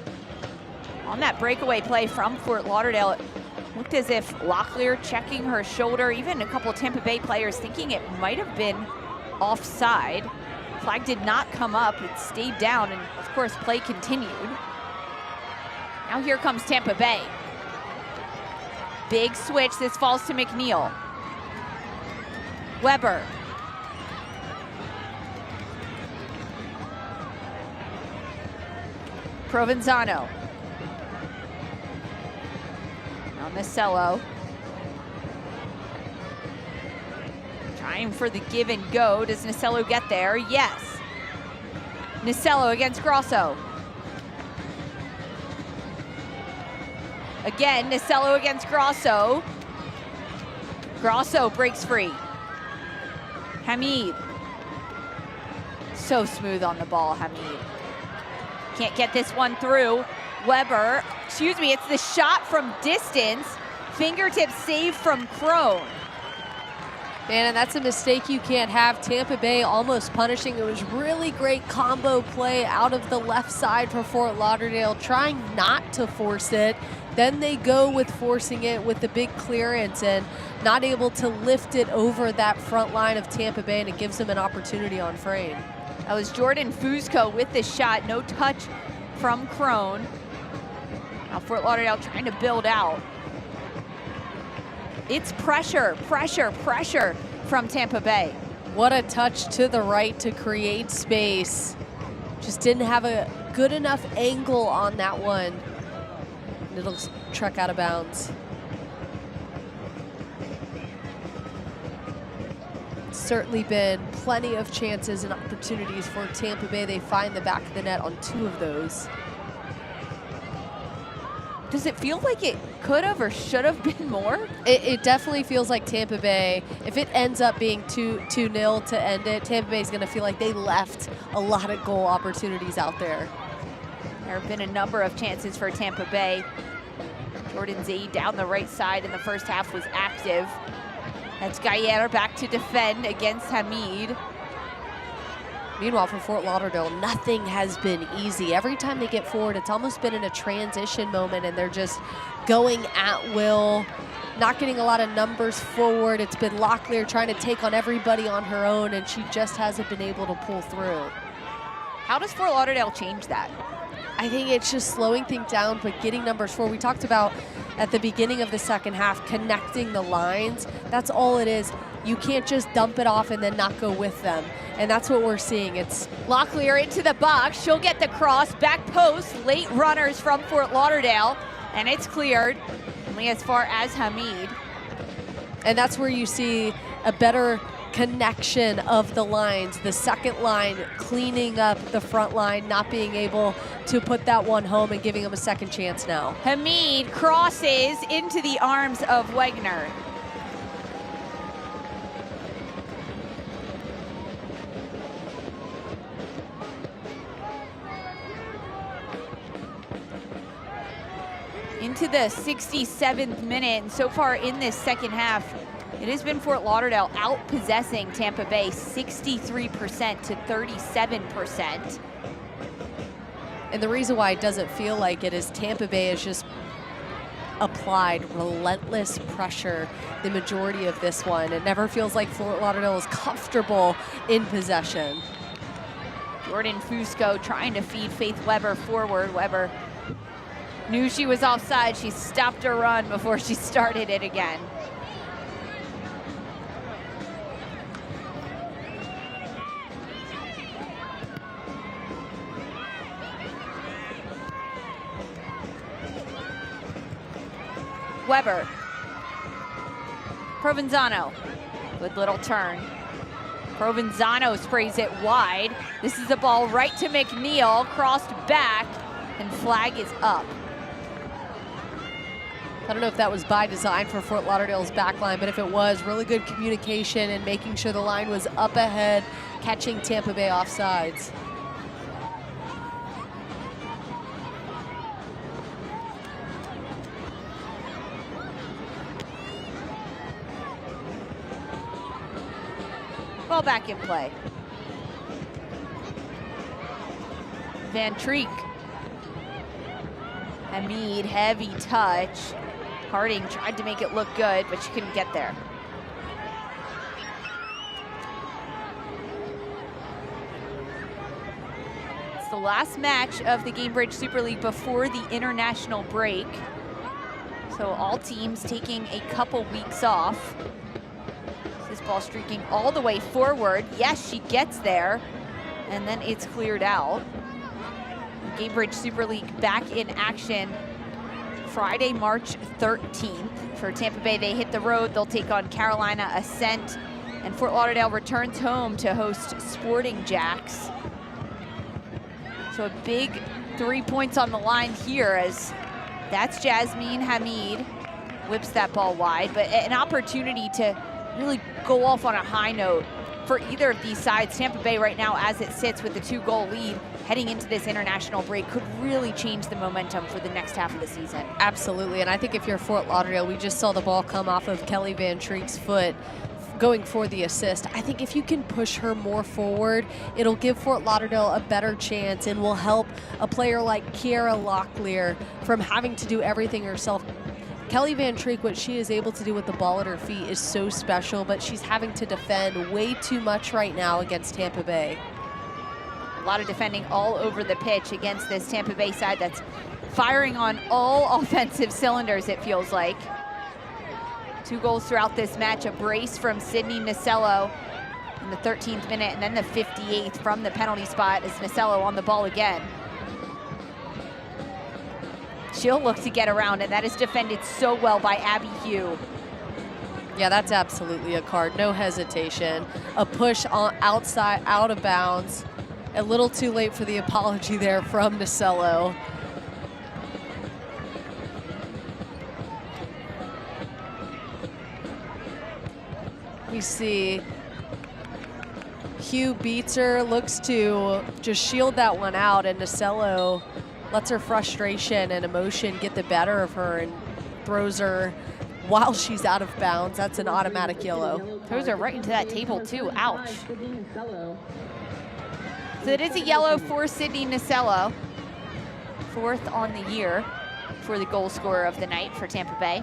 On that breakaway play from Fort Lauderdale, it looked as if Locklear checking her shoulder, even a couple of Tampa Bay players thinking it might have been offside. Flag did not come up, it stayed down, and of course play continued. Now here comes Tampa Bay. Big switch, this falls to McNeil. Weber. Provenzano. Now Nasello. Trying for the give and go. Does Nasello get there? Yes. Nasello against Grosso. Again, Nasello against Grosso. Grosso breaks free. Hamid. So smooth on the ball, Hamid. Can't get this one through. Weber, excuse me, it's the shot from distance. Fingertip save from Krohn. Man, and that's a mistake you can't have. Tampa Bay almost punishing. It was really great combo play out of the left side for Fort Lauderdale, trying not to force it. Then they go with forcing it with the big clearance and not able to lift it over that front line of Tampa Bay, and it gives them an opportunity on frame. That was Jordan Fusco with the shot. No touch from Krohn. Now Fort Lauderdale trying to build out. It's pressure, pressure, pressure from Tampa Bay. What a touch to the right to create space. Just didn't have a good enough angle on that one. And it'll truck out of bounds. certainly been plenty of chances and opportunities for Tampa Bay. They find the back of the net on 2 of those. Does it feel like it could have or should have been more? It definitely feels like Tampa Bay, if it ends up being 2-0 to end it, Tampa Bay is going to feel like they left a lot of goal opportunities out there. There have been a number of chances for Tampa Bay. Jordan Zaid down the right side in the first half was active. That's Gayer back to defend against Hamid. Meanwhile, for Fort Lauderdale, nothing has been easy. Every time they get forward, it's almost been in a transition moment, and they're just going at will, not getting a lot of numbers forward. It's been Locklear trying to take on everybody on her own, and she just hasn't been able to pull through. How does Fort Lauderdale change that? I think it's just slowing things down, but getting numbers forward. We talked about at the beginning of the second half, connecting the lines. That's all it is. You can't just dump it off and then not go with them. And that's what we're seeing. It's Locklear into the box. She'll get the cross. Back post. Late runners from Fort Lauderdale. And it's cleared. Only as far as Hamid. And that's where you see a better connection of the lines. The second line cleaning up the front line, not being able to put that one home and giving them a second chance now. Hamid crosses into the arms of Wegner. Into the 67th minute, and so far in this second half, it has been Fort Lauderdale out-possessing Tampa Bay 63% to 37%. And the reason why it doesn't feel like it is Tampa Bay has just applied relentless pressure the majority of this one. It never feels like Fort Lauderdale is comfortable in possession. Jordan Fusco trying to feed Faith Weber forward. Weber knew she was offside. She stopped her run before she started it again. Weber. Provenzano. Good little turn. Provenzano sprays it wide. This is a ball right to McNeil. Crossed back, and flag is up. I don't know if that was by design for Fort Lauderdale's back line, but if it was, really good communication and making sure the line was up ahead, catching Tampa Bay offsides. Ball back in play. Van Treek. Hamid, heavy touch. Harding tried to make it look good, but she couldn't get there. It's the last match of the Gainbridge Super League before the international break. So all teams taking a couple weeks off. This ball streaking all the way forward. Yes, she gets there, and then it's cleared out. Gainbridge Super League back in action Friday, March 13th. For Tampa Bay, they hit the road. They'll take on Carolina Ascent, and Fort Lauderdale returns home to host Sporting Jacks. So a big 3 points on the line here, as that's Jasmine Hamid whips that ball wide, but an opportunity to really go off on a high note for either of these sides. Tampa Bay right now, as it sits with a 2-goal lead heading into this international break, could really change the momentum for the next half of the season. Absolutely, and I think if you're Fort Lauderdale, we just saw the ball come off of Kelly Van Treek's foot going for the assist. I think if you can push her more forward, it'll give Fort Lauderdale a better chance and will help a player like Kiara Locklear from having to do everything herself. Kelly Van Treek, what she is able to do with the ball at her feet is so special, but she's having to defend way too much right now against Tampa Bay. A lot of defending all over the pitch against this Tampa Bay side that's firing on all offensive cylinders, it feels like. 2 goals throughout this match, a brace from Sydney Nasello in the 13th minute, and then the 58th from the penalty spot as Nasello on the ball again. She'll look to get around, and that is defended so well by Abby Hugh. Yeah, that's absolutely a card. No hesitation. A push on outside, out of bounds. A little too late for the apology there from Nasello. We see Hugh beats her, looks to just shield that one out, and Nasello lets her frustration and emotion get the better of her and throws her while she's out of bounds. That's an automatic yellow. Throws her right into that table too, ouch. So it is a yellow for Sydney Nasello. 4th on the year for the goal scorer of the night for Tampa Bay.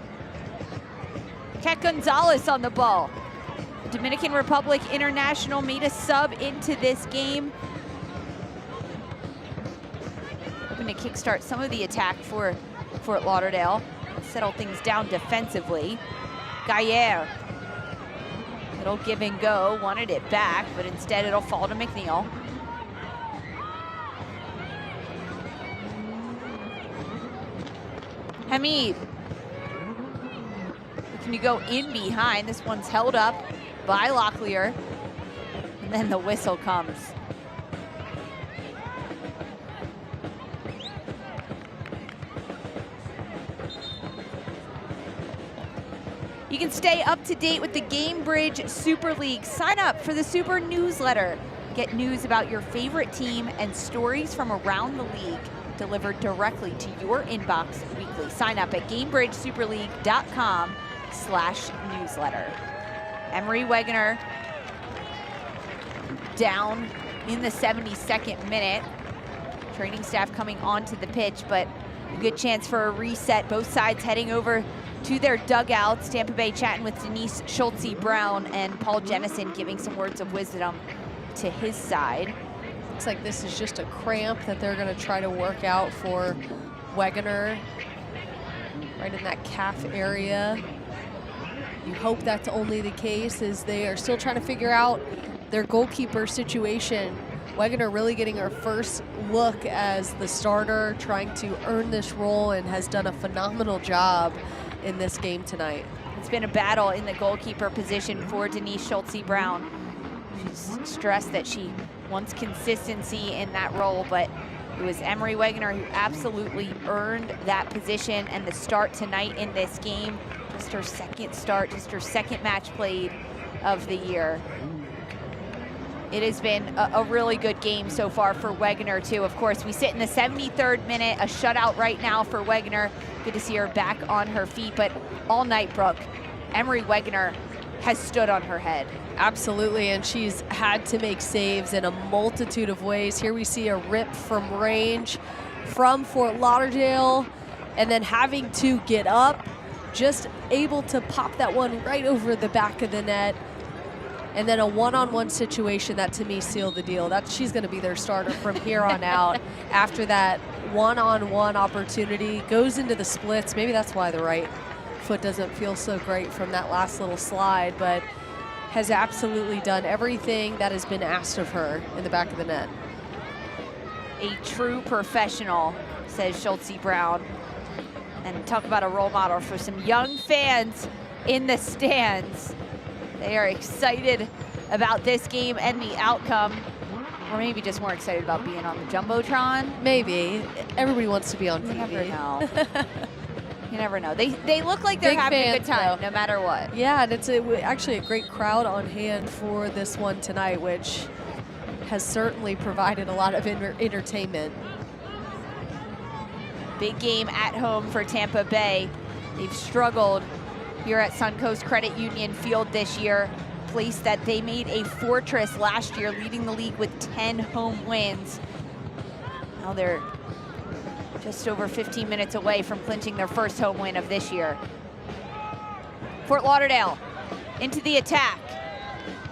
Kat Gonzalez on the ball. Dominican Republic international made a sub into this game. Hoping to kickstart some of the attack for Fort Lauderdale. Settle things down defensively. Gaillard. It'll give and go, wanted it back, but instead it'll fall to McNeil. Hamid. Looking to go in behind. This one's held up by Locklear. And then the whistle comes. You can stay up to date with the Gainbridge Super League. Sign up for the Super newsletter. Get news about your favorite team and stories from around the league delivered directly to your inbox weekly. Sign up at GainbridgeSuperLeague.com/newsletter. Emery Wegener down in the 72nd minute. Training staff coming onto the pitch, but a good chance for a reset. Both sides heading over to their dugouts. Tampa Bay chatting with Denise Schultze-Brown and Paul Jennison giving some words of wisdom to his side. Looks like this is just a cramp that they're going to try to work out for Wegener, right in that calf area. You hope that's only the case, as they are still trying to figure out their goalkeeper situation. Wegener really getting her first look as the starter, trying to earn this role, and has done a phenomenal job in this game tonight. It's been a battle in the goalkeeper position for Denise Schultze-Brown. She's stressed that she wants consistency in that role, but it was Emery Wegener who absolutely earned that position and the start tonight in this game. Just her second start, just her second match played of the year. It has been a really good game so far for Wegener too. Of course, we sit in the 73rd minute, a shutout right now for Wegener. Good to see her back on her feet, but all night, Brooke, Emery Wegener has stood on her head. Absolutely, and she's had to make saves in a multitude of ways. Here we see a rip from range from Fort Lauderdale, and then having to get up, just able to pop that one right over the back of the net. And then a one-on-one situation that to me sealed the deal. She's gonna be their starter from here on out. After that one-on-one opportunity, goes into the splits. Maybe that's why the right foot doesn't feel so great from that last little slide, but has absolutely done everything that has been asked of her in the back of the net. A true professional, says Schultze-Brown. And talk about a role model for some young fans in the stands. They are excited about this game and the outcome, or maybe just more excited about being on the Jumbotron. Maybe. Everybody wants to be on TV. You never know. You never know. They look like they're Big having fans, a good time, though. no matter what. Yeah, and it's actually a great crowd on hand for this one tonight, which has certainly provided a lot of entertainment. Big game at home for Tampa Bay. They've struggled here at Suncoast Credit Union Field this year, a place that they made a fortress last year, leading the league with 10 home wins. Now they're just over 15 minutes away from clinching their first home win of this year. Fort Lauderdale into the attack.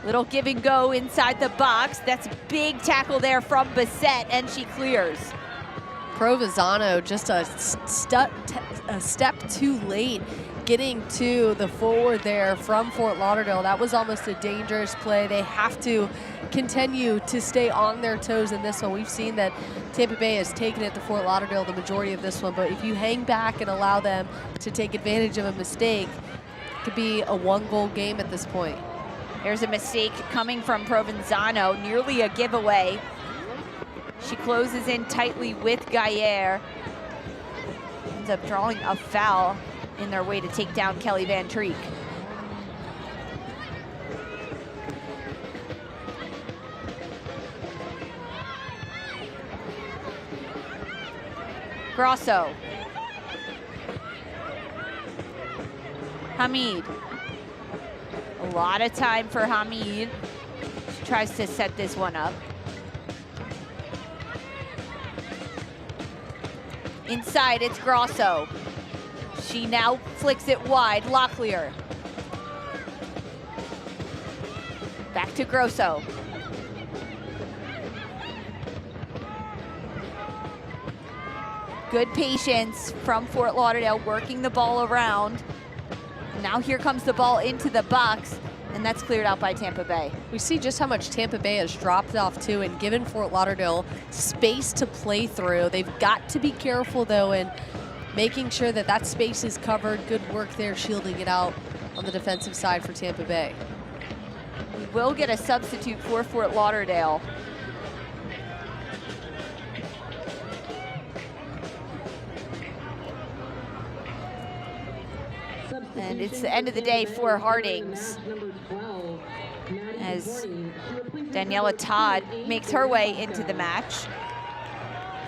Little give and go inside the box. That's a big tackle there from Bissett, and she clears. Provenzano just a step too late getting to the forward there from Fort Lauderdale. That was almost a dangerous play. They have to continue to stay on their toes in this one. We've seen that Tampa Bay has taken it to Fort Lauderdale the majority of this one, but if you hang back and allow them to take advantage of a mistake, could be a 1-goal game at this point. There's a mistake coming from Provenzano, nearly a giveaway. She closes in tightly with Gaillard. Ends up drawing a foul in their way to take down Kelly Van Treek. Grosso. Hamid. A lot of time for Hamid. She tries to set this one up. Inside, it's Grosso. She now flicks it wide, Locklear. Back to Grosso. Good patience from Fort Lauderdale, working the ball around. Now here comes the ball into the box, and that's cleared out by Tampa Bay. We see just how much Tampa Bay has dropped off too and given Fort Lauderdale space to play through. They've got to be careful though in making sure that that space is covered. Good work there shielding it out on the defensive side for Tampa Bay. We will get a substitute for Fort Lauderdale. And it's the end of the day for Hardings as Daniela Todd makes her way into the match.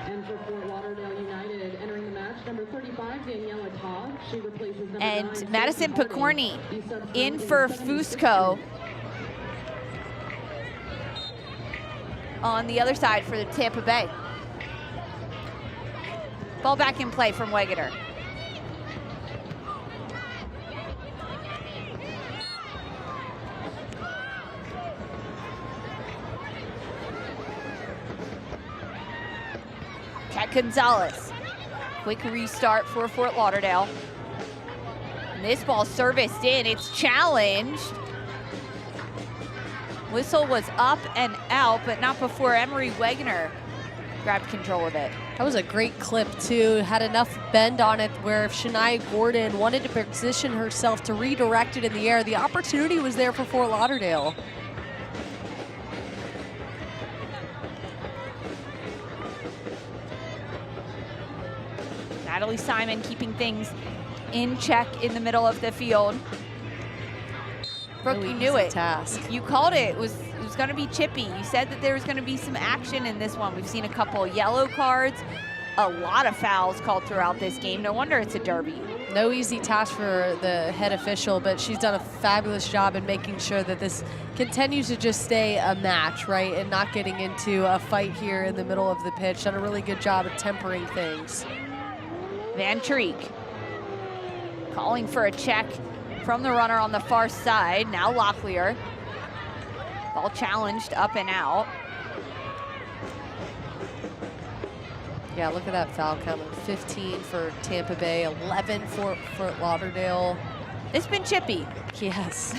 And for Fort Lauderdale United, entering the match, number 35, Daniela Todd. She replaces number 9, And Madison Picorni in for Fusco on the other side for the Tampa Bay. Ball back in play from Wegener. Kat Gonzalez. Quick restart for Fort Lauderdale. And this ball serviced in, it's challenged. Whistle was up and out, but not before Emery Wegener grabbed control of it. That was a great clip too. Had enough bend on it where if Shania Gordon wanted to position herself to redirect it in the air, the opportunity was there for Fort Lauderdale. Natalie Simon keeping things in check in the middle of the field. Brooke, you knew it. Task. You called it. It was going to be chippy. You said that there was going to be some action in this one. We've seen a couple yellow cards, a lot of fouls called throughout this game. No wonder it's a derby. No easy task for the head official, but she's done a fabulous job in making sure that this continues to just stay a match, right, and not getting into a fight here in the middle of the pitch. Done a really good job at tempering things. Van Treek calling for a check from the runner on the far side. Now Locklear. Ball challenged up and out. Yeah, look at that foul count. 15 for Tampa Bay, 11 for Fort Lauderdale. It's been chippy. Yes.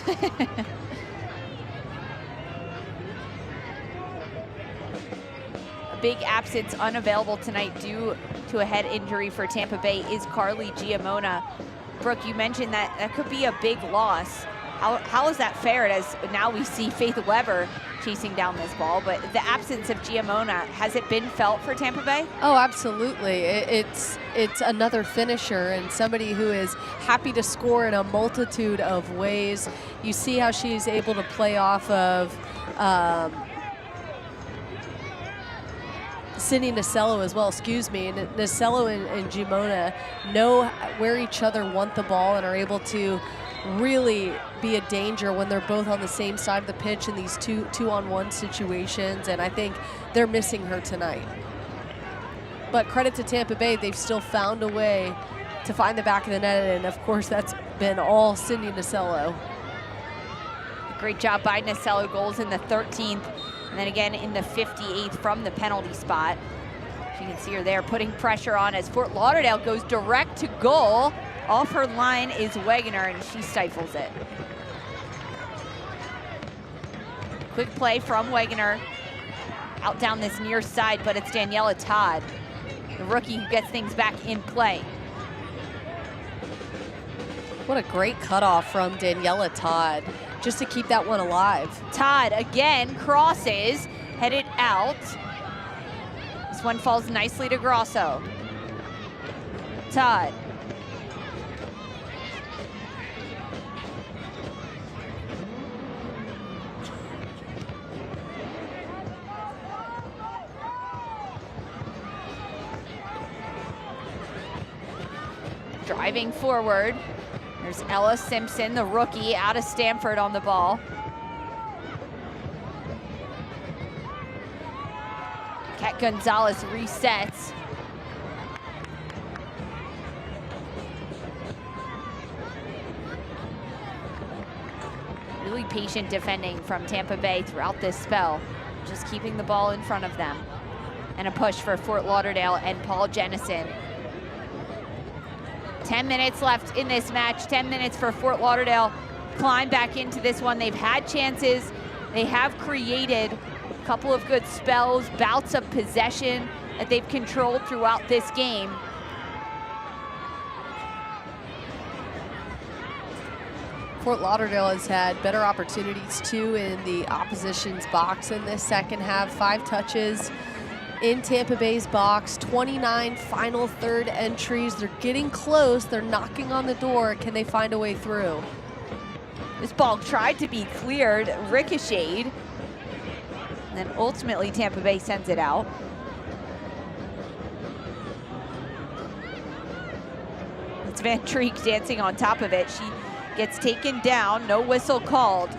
A big absence unavailable tonight due to a head injury for Tampa Bay is Carly Giamona. Brooke, you mentioned that that could be a big loss. How is that fair as now we see Faith Weber chasing down this ball, but the absence of Giamona, has it been felt for Tampa Bay? Oh, absolutely. It's another finisher and somebody who is happy to score in a multitude of ways. You see how she's able to play off of Cindy Nasello as well, excuse me. And Nasello and Giamona know where each other want the ball and are able to really be a danger when they're both on the same side of the pitch in these two-on-one situations, and I think they're missing her tonight. But credit to Tampa Bay, they've still found a way to find the back of the net, and of course that's been all Cindy Nasello. Great job by Nasello, goals in the 13th, and then again in the 58th from the penalty spot. You can see her there putting pressure on as Fort Lauderdale goes direct to goal. Off her line is Wegener, and she stifles it. Quick play from Wegener. Out down this near side, but it's Daniela Todd, the rookie, who gets things back in play. What a great cutoff from Daniela Todd, just to keep that one alive. Todd again crosses, headed out. This one falls nicely to Grosso. Todd. Driving forward. There's Ella Simpson, the rookie, out of Stanford on the ball. Kat Gonzalez resets. Really patient defending from Tampa Bay throughout this spell. Just keeping the ball in front of them. And a push for Fort Lauderdale and Paul Jennison. 10 minutes left in this match, 10 minutes for Fort Lauderdale. Climb back into this one. They've had chances. They have created a couple of good spells, bouts of possession that they've controlled throughout this game. Fort Lauderdale has had better opportunities too in the opposition's box in this second half. 5 touches in Tampa Bay's box, 29 final third entries. They're getting close, they're knocking on the door. Can they find a way through? This ball tried to be cleared, ricocheted, and then ultimately Tampa Bay sends it out. It's Van Treek dancing on top of it. She gets taken down, no whistle called.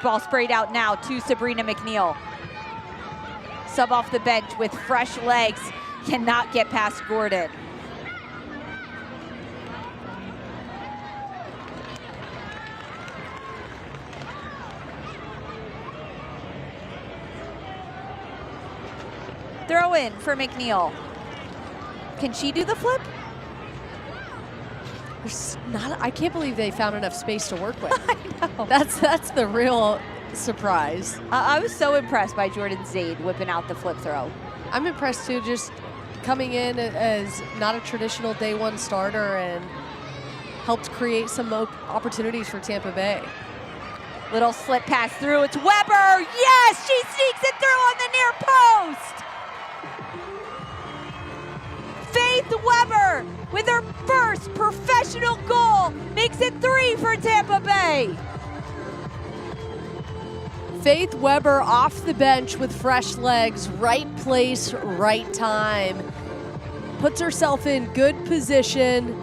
Ball sprayed out now to Sabrina McNeil. Sub off the bench with fresh legs, cannot get past Gordon. Throw in for McNeil. Can she do the flip? There's not, I can't believe they found enough space to work with. I know. That's the real surprise. I was so impressed by Jordan Zaid whipping out the flip throw. I'm impressed too, just coming in as not a traditional day one starter and helped create some opportunities for Tampa Bay. Little slip pass through, it's Weber, yes, she sneaks it through on the near post. Faith Weber with her first professional goal makes it 3 for Tampa Bay. Faith Weber off the bench with fresh legs, right place, right time. Puts herself in good position.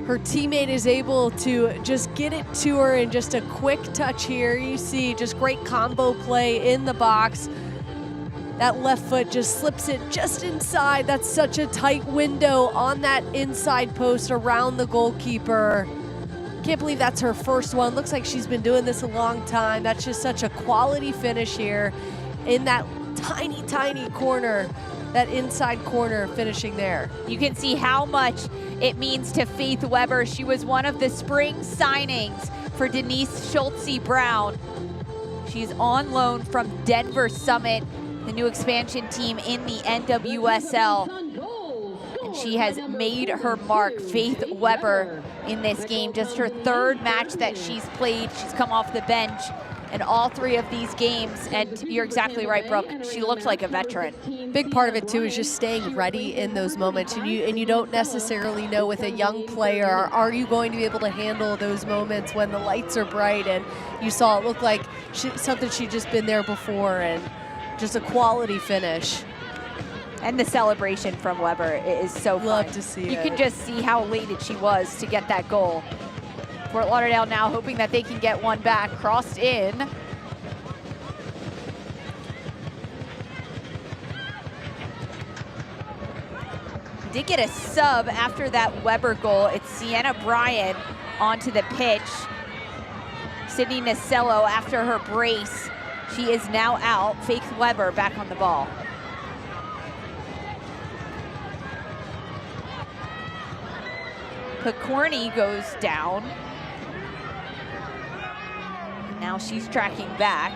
Her teammate is able to just get it to her in just a quick touch here. You see just great combo play in the box. That left foot just slips it just inside. That's such a tight window on that inside post around the goalkeeper. Can't believe that's her first one. Looks like she's been doing this a long time. That's just such a quality finish here in that tiny, tiny corner, that inside corner finishing there. You can see how much it means to Faith Weber. She was one of the spring signings for Denise Schultze-Brown. She's on loan from Denver Summit, the new expansion team in the NWSL. And she has made her mark, Faith Weber, in this game. Just her third match that she's played. She's come off the bench in all 3 of these games. And you're exactly right, Brooke. She looks like a veteran. Big part of it too is just staying ready in those moments. And you don't necessarily know with a young player, are you going to be able to handle those moments when the lights are bright? And you saw it look like something she'd just been there before, and just a quality finish. And the celebration from Weber is so fun. Love to see it. You can just see how elated she was to get that goal. Fort Lauderdale now hoping that they can get one back. Crossed in. Did get a sub after that Weber goal. It's Sienna Bryan onto the pitch. Sydney Nacello after her brace. She is now out. Faith Weber back on the ball. Picorni goes down. Now she's tracking back.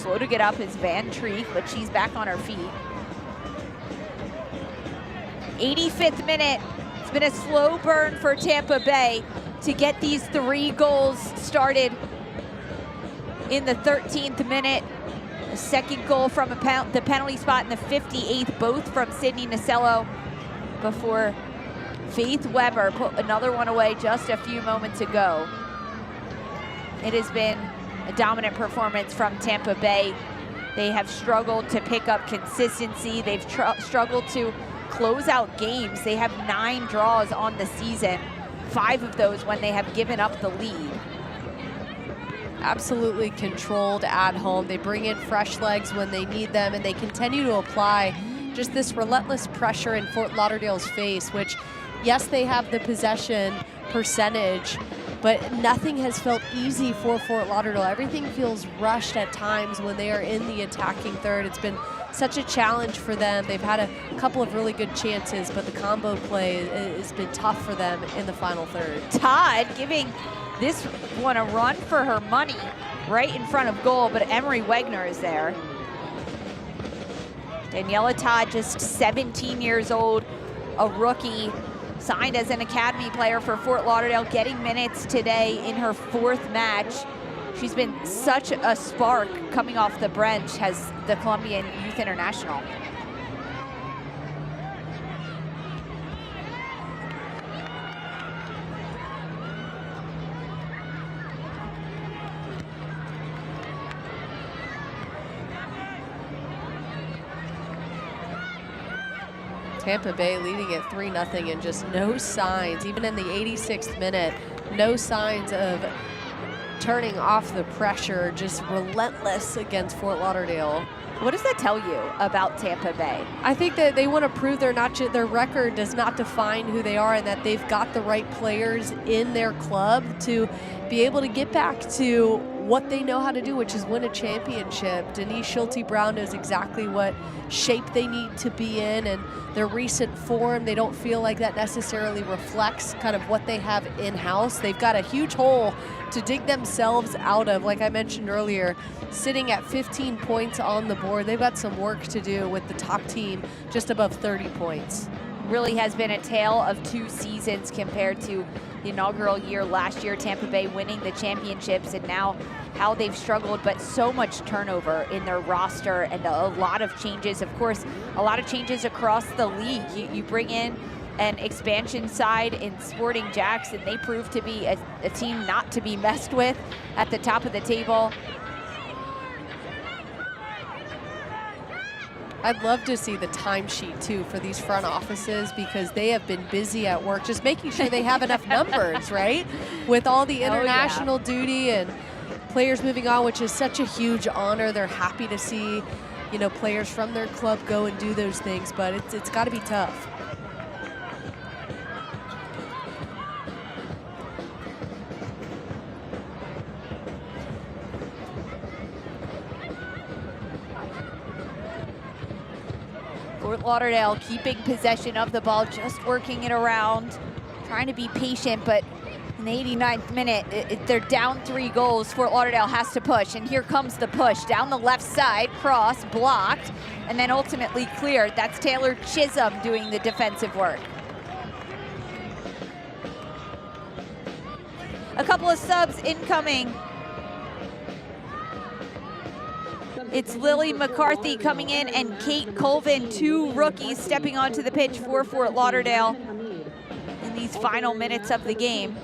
Slow to get up is Van Treek, but she's back on her feet. 85th minute. It's been a slow burn for Tampa Bay to get these 3 goals started in the 13th minute. A second goal from the penalty spot in the 58th, both from Sydney Nacello, before Faith Weber put another one away just a few moments ago. It has been a dominant performance from Tampa Bay. They have struggled to pick up consistency. They've struggled to close out games. They have 9 draws on the season, 5 of those when they have given up the lead. Absolutely controlled at home. They bring in fresh legs when they need them, and they continue to apply just this relentless pressure in Fort Lauderdale's face, which, yes, they have the possession percentage, but nothing has felt easy for Fort Lauderdale. Everything feels rushed at times when they are in the attacking third. It's been such a challenge for them. They've had a couple of really good chances, but the combo play has been tough for them in the final third. Todd giving this one a run for her money right in front of goal, but Emery Wegner is there. Daniela Todd, just 17 years old, a rookie, signed as an academy player for Fort Lauderdale, getting minutes today in her 4th match. She's been such a spark coming off the bench as the Colombian Youth International. Tampa Bay leading at 3-0 and just no signs, even in the 86th minute, no signs of turning off the pressure, just relentless against Fort Lauderdale. What does that tell you about Tampa Bay? I think that they want to prove their record does not define who they are, and that they've got the right players in their club to be able to get back to what they know how to do, which is win a championship. Denise Schulte-Brown knows exactly what shape they need to be in, and their recent form, they don't feel like that necessarily reflects kind of what they have in-house. They've got a huge hole to dig themselves out of. Like I mentioned earlier, sitting at 15 points on the board, they've got some work to do with the top team just above 30 points. Really has been a tale of 2 seasons compared to the inaugural year last year, Tampa Bay winning the championships, and now how they've struggled, but so much turnover in their roster and a lot of changes. Of course, a lot of changes across the league. You bring in an expansion side in Sporting Jacks, and they prove to be a team not to be messed with at the top of the table. I'd love to see the timesheet too for these front offices, because they have been busy at work just making sure they have enough numbers, right? With all the international duty and players moving on, which is such a huge honor. They're happy to see, you know, players from their club go and do those things, but it's got to be tough. Fort Lauderdale keeping possession of the ball, just working it around, trying to be patient, but in the 89th minute, they're down 3 goals. Fort Lauderdale has to push, and here comes the push. Down the left side, cross, blocked, and then ultimately cleared. That's Taylor Chisholm doing the defensive work. A couple of subs incoming. It's Lily McCarthy coming in and Kate Colvin, 2 rookies stepping onto the pitch for Fort Lauderdale in these final minutes of the game.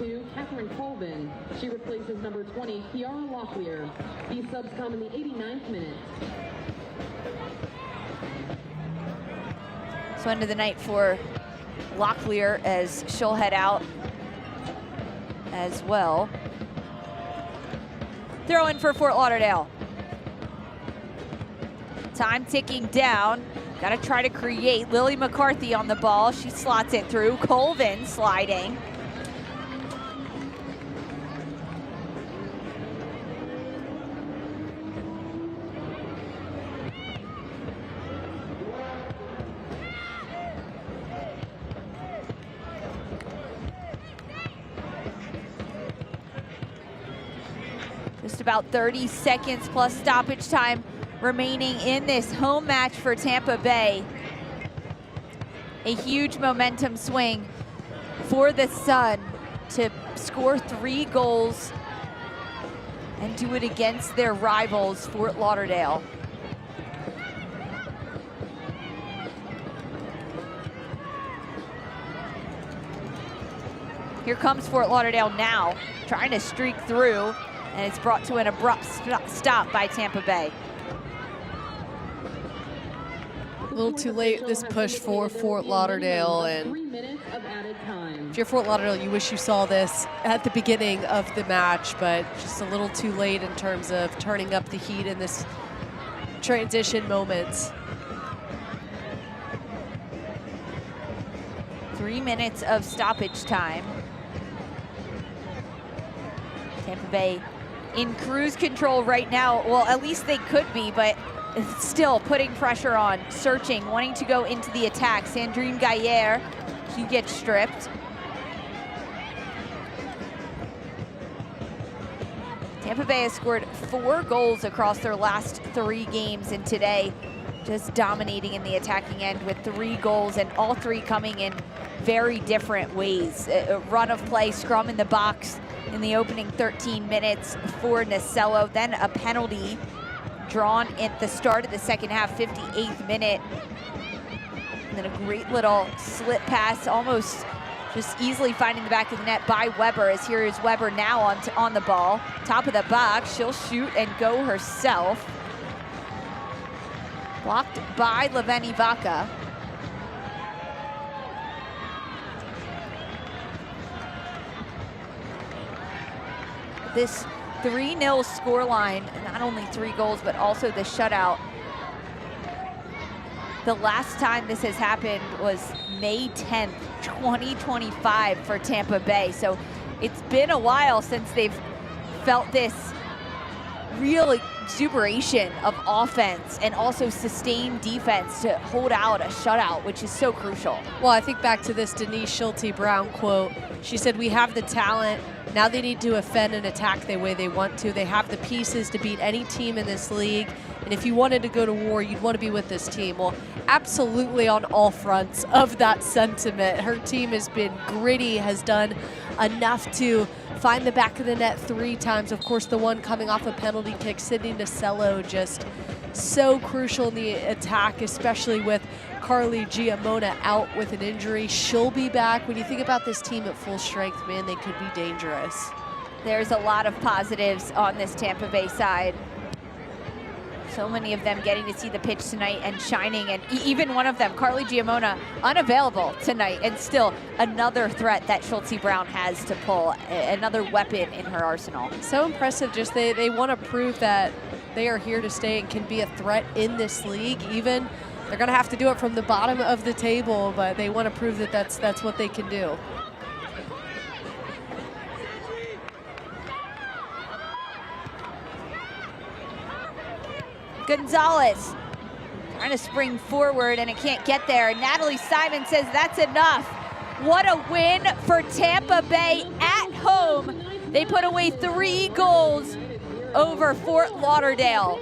Colvin. She replaces number 20, Kiara Locklear. These subs come in the 89th minute. So end of the night for Locklear, as she'll head out as well. Throw in for Fort Lauderdale. Time ticking down. Got to try to create. Lily McCarthy on the ball. She slots it through. Colvin sliding. Just about 30 seconds plus stoppage time remaining in this home match for Tampa Bay. A huge momentum swing for the Sun to score 3 goals and do it against their rivals, Fort Lauderdale. Here comes Fort Lauderdale now, trying to streak through, and it's brought to an abrupt stop by Tampa Bay. A little too late, this push for Fort Lauderdale, and if you're Fort Lauderdale, you wish you saw this at the beginning of the match, but just a little too late in terms of turning up the heat in this transition moments. 3 minutes of stoppage time. Tampa Bay in cruise control right now. Well, at least they could be, but still putting pressure on, searching, wanting to go into the attack. Sandrine Gaillard, she gets stripped. Tampa Bay has scored 4 goals across their last 3 games, and today just dominating in the attacking end with 3 goals, and all 3 coming in very different ways. A run of play, scrum in the box in the opening 13 minutes for Nacello, then a penalty drawn at the start of the second half, 58th minute. And then a great little slit pass, almost just easily finding the back of the net by Weber, as here is Weber now on the ball. Top of the box, she'll shoot and go herself. Blocked by Leveni Vaca. This 3-0 scoreline, not only 3 goals, but also the shutout. The last time this has happened was May 10th, 2025 for Tampa Bay. So it's been a while since they've felt this real exuberation of offense and also sustained defense to hold out a shutout, which is so crucial. Well, I think back to this Denise Schulte-Brown quote. She said, "We have the talent. Now they need to offend and attack the way they want to. They have the pieces to beat any team in this league. And if you wanted to go to war, you'd want to be with this team." Well, absolutely on all fronts of that sentiment. Her team has been gritty, has done enough to find the back of the net 3 times. Of course, the one coming off a penalty kick, Sydney Nacello, just so crucial in the attack, especially with Carly Giamona out with an injury. She'll be back. When you think about this team at full strength, man, they could be dangerous. There's a lot of positives on this Tampa Bay side. So many of them getting to see the pitch tonight and shining, and even one of them, Carly Giamona, unavailable tonight, and still another threat that Schulte-Brown has to pull, another weapon in her arsenal. So impressive, just they want to prove that they are here to stay and can be a threat in this league. Even they're going to have to do it from the bottom of the table, but they want to prove that that's what they can do. Gonzalez trying to spring forward, and it can't get there. Natalie Simon says that's enough. What a win for Tampa Bay at home. They put away 3 goals over Fort Lauderdale.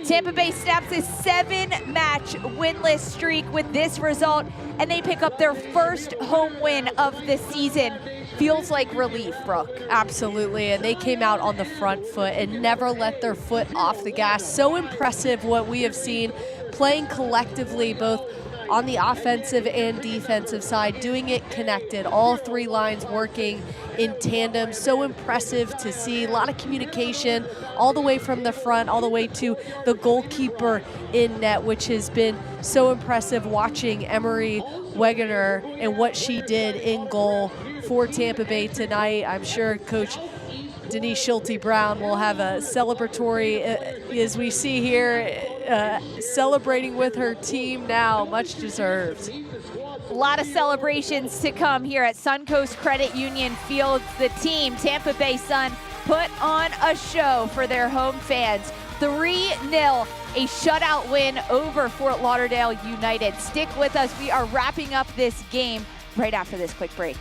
Tampa Bay snaps a 7-match winless streak with this result, and they pick up their first home win of the season. Feels like relief, Brooke. Absolutely, and they came out on the front foot and never let their foot off the gas. So impressive what we have seen, playing collectively both on the offensive and defensive side, doing it connected, all 3 lines working in tandem. So impressive to see, a lot of communication all the way from the front, all the way to the goalkeeper in net, which has been so impressive watching Emery Wegener and what she did in goal for Tampa Bay tonight. I'm sure Coach Denise Schulte-Brown will have a celebratory, as we see here, celebrating with her team now, much deserved. A lot of celebrations to come here at Suncoast Credit Union Fields. The team, Tampa Bay Sun, put on a show for their home fans. 3-0, a shutout win over Fort Lauderdale United. Stick with us. We are wrapping up this game right after this quick break.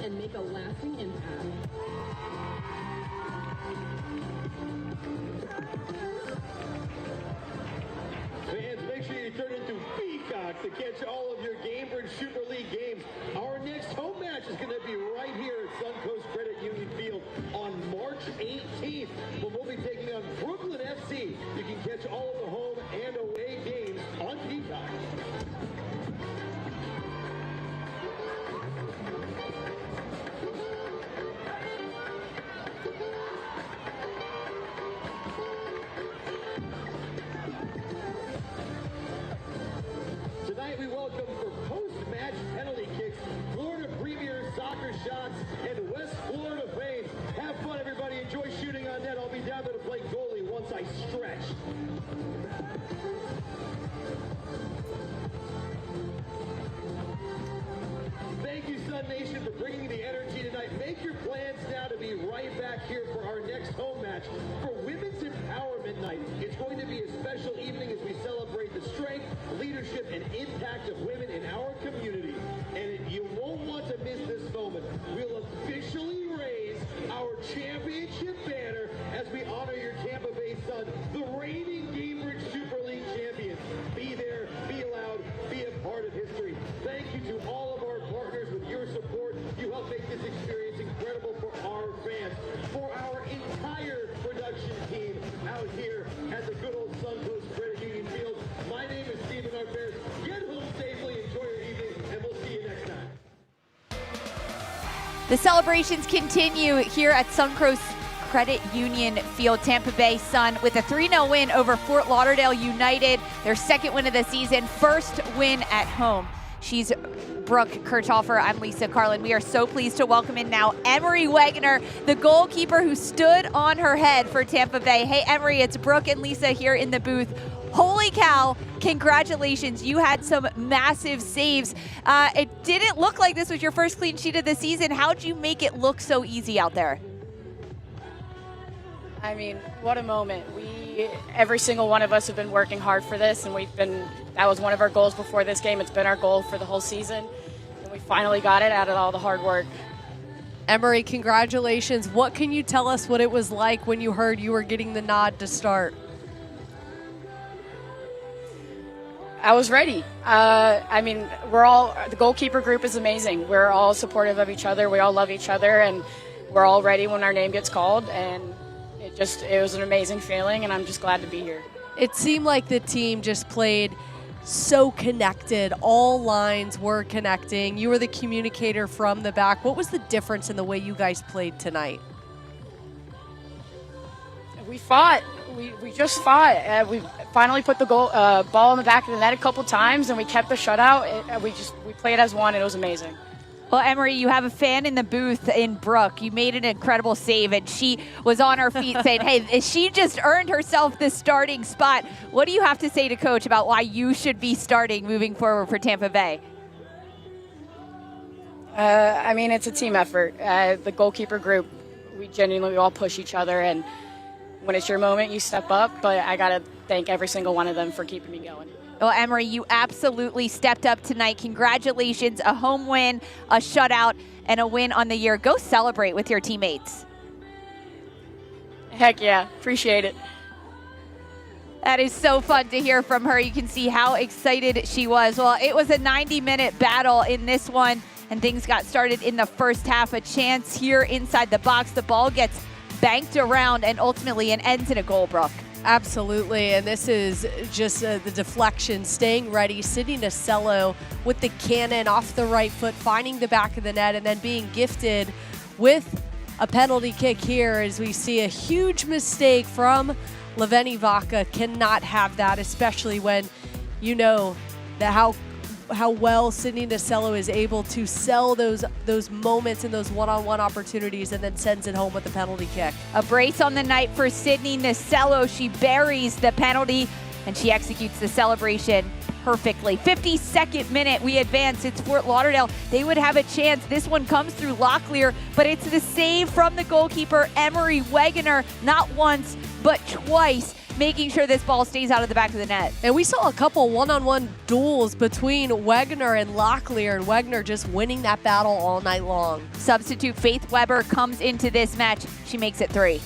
and make a lasting impact. Fans, make sure you turn into peacocks to catch all of your Gainbridge Super League games. Our next home match is going to be right here at Suncoast Credit Union Field on March 18th, when we'll be taking on Brooklyn FC. You can catch all of the home and away games on Peacock. Tonight we welcome for post-match penalty kicks, Florida Premier Soccer Shots, and West Florida fame. Have fun, everybody. Enjoy shooting on net. I'll be down there to play goalie once I stretch. Thank you, Sun Nation, for bringing the energy tonight. Make your plans now to be right back here for our next home match for Women's Empowerment Night. It's going to be a special evening as we celebrate the strength, leadership, and impact of women in our community. And you won't want to miss this moment. We'll officially raise our championship banner as we honor your Tampa Bay Sun, the reigning Gainbridge Super League champions. Be there, be loud, be a part of history. Thank you to all of our partners. With your support, you help make this experience incredible for our fans, for our entire production team out here at the good old Suncoast Credit Union Field. My name is Stephen Arberes. Get home safely, enjoy your evening, and we'll see you next time. The celebrations continue here at Suncoast Credit Union Field. Tampa Bay Sun with a 3-0 win over Fort Lauderdale United, their second win of the season, first win at home. She's Brooke Kirchhofer. I'm Lisa Carlin. We are so pleased to welcome in now Emery Wegener, the goalkeeper who stood on her head for Tampa Bay. Hey, Emery, it's Brooke and Lisa here in the booth. Holy cow, congratulations. You had some massive saves. It didn't look like this was your first clean sheet of the season. How'd you make it look so easy out there? I mean, what a moment. Every single one of us have been working hard for this, and that was one of our goals before this game. It's been our goal for the whole season, and we finally got it out of all the hard work. Emery, congratulations. What can you tell us what it was like when you heard you were getting the nod to start? I was ready. I mean, the goalkeeper group is amazing. We're all supportive of each other. We all love each other, and we're all ready when our name gets called, and it was an amazing feeling, and I'm just glad to be here. It seemed like the team just played so connected. All lines were connecting. You were the communicator from the back. What was the difference in the way you guys played tonight? We fought. We just fought. We finally put the ball in the back of the net a couple times, and we kept the shutout. We played as one. It was amazing. Well, Emery, you have a fan in the booth in Brooke. You made an incredible save, and she was on her feet saying, hey, she just earned herself the starting spot. What do you have to say to Coach about why you should be starting moving forward for Tampa Bay? I mean, it's a team effort. The goalkeeper group, we genuinely all push each other, and when it's your moment, you step up. But I got to thank every single one of them for keeping me going. Well, Emery, you absolutely stepped up tonight. Congratulations, a home win, a shutout, and a win on the year. Go celebrate with your teammates. Heck yeah, appreciate it. That is so fun to hear from her. You can see how excited she was. Well, it was a 90-minute battle in this one, and things got started in the first half. A chance here inside the box. The ball gets banked around, and ultimately it ends in a goal, Brooke. Absolutely, and this is just the deflection, staying ready. Sydney Nacello with the cannon off the right foot, finding the back of the net, and then being gifted with a penalty kick here as we see a huge mistake from Leveni Vaca. Cannot have that, especially when you know that how well Sydney Nacello is able to sell those moments and those one-on-one opportunities, and then sends it home with a penalty kick. A brace on the night for Sydney Nacello. She buries the penalty, and she executes the celebration perfectly. 52nd minute, we advance. It's Fort Lauderdale. They would have a chance. This one comes through Locklear, but it's the save from the goalkeeper, Emery Wegener, not once, but twice. making sure this ball stays out of the back of the net. And we saw a couple one-on-one duels between Wegner and Locklear, and Wegner just winning that battle all night long. Substitute Faith Weber comes into this match. She makes it 3.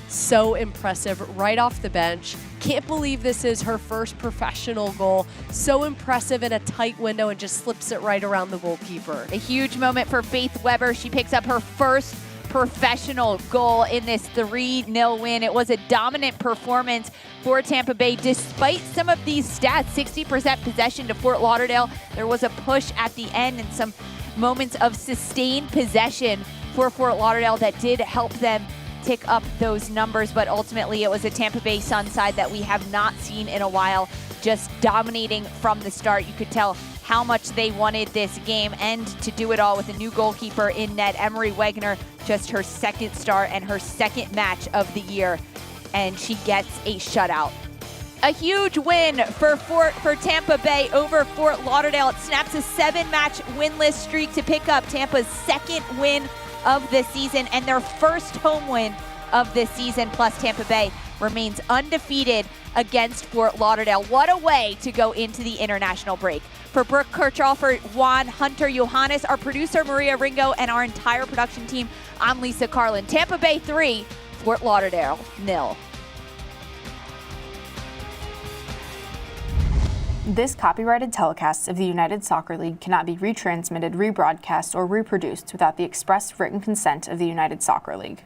So impressive right off the bench. Can't believe this is her first professional goal. So impressive in a tight window and just slips it right around the goalkeeper. A huge moment for Faith Weber. She picks up her first professional goal in this 3-0 win. It was a dominant performance for Tampa Bay despite some of these stats. 60% possession to Fort Lauderdale. There was a push at the end and some moments of sustained possession for Fort Lauderdale that did help them tick up those numbers, but ultimately it was a Tampa Bay Sun side that we have not seen in a while, just dominating from the start. You could tell how much they wanted this game, and to do it all with a new goalkeeper in net. Emery Wegner, just her second start and her second match of the year, and she gets a shutout. A huge win for Tampa Bay over Fort Lauderdale. It snaps a 7-match winless streak to pick up Tampa's second win of the season and their first home win of this season. Plus, Tampa Bay remains undefeated against Fort Lauderdale. What a way to go into the international break. For Brooke Kirchhofer, Juan, Hunter, Johannes, our producer Maria Ringo, and our entire production team, I'm Lisa Carlin. Tampa Bay 3, Fort Lauderdale 0. This copyrighted telecast of the United Soccer League cannot be retransmitted, rebroadcast, or reproduced without the express written consent of the United Soccer League.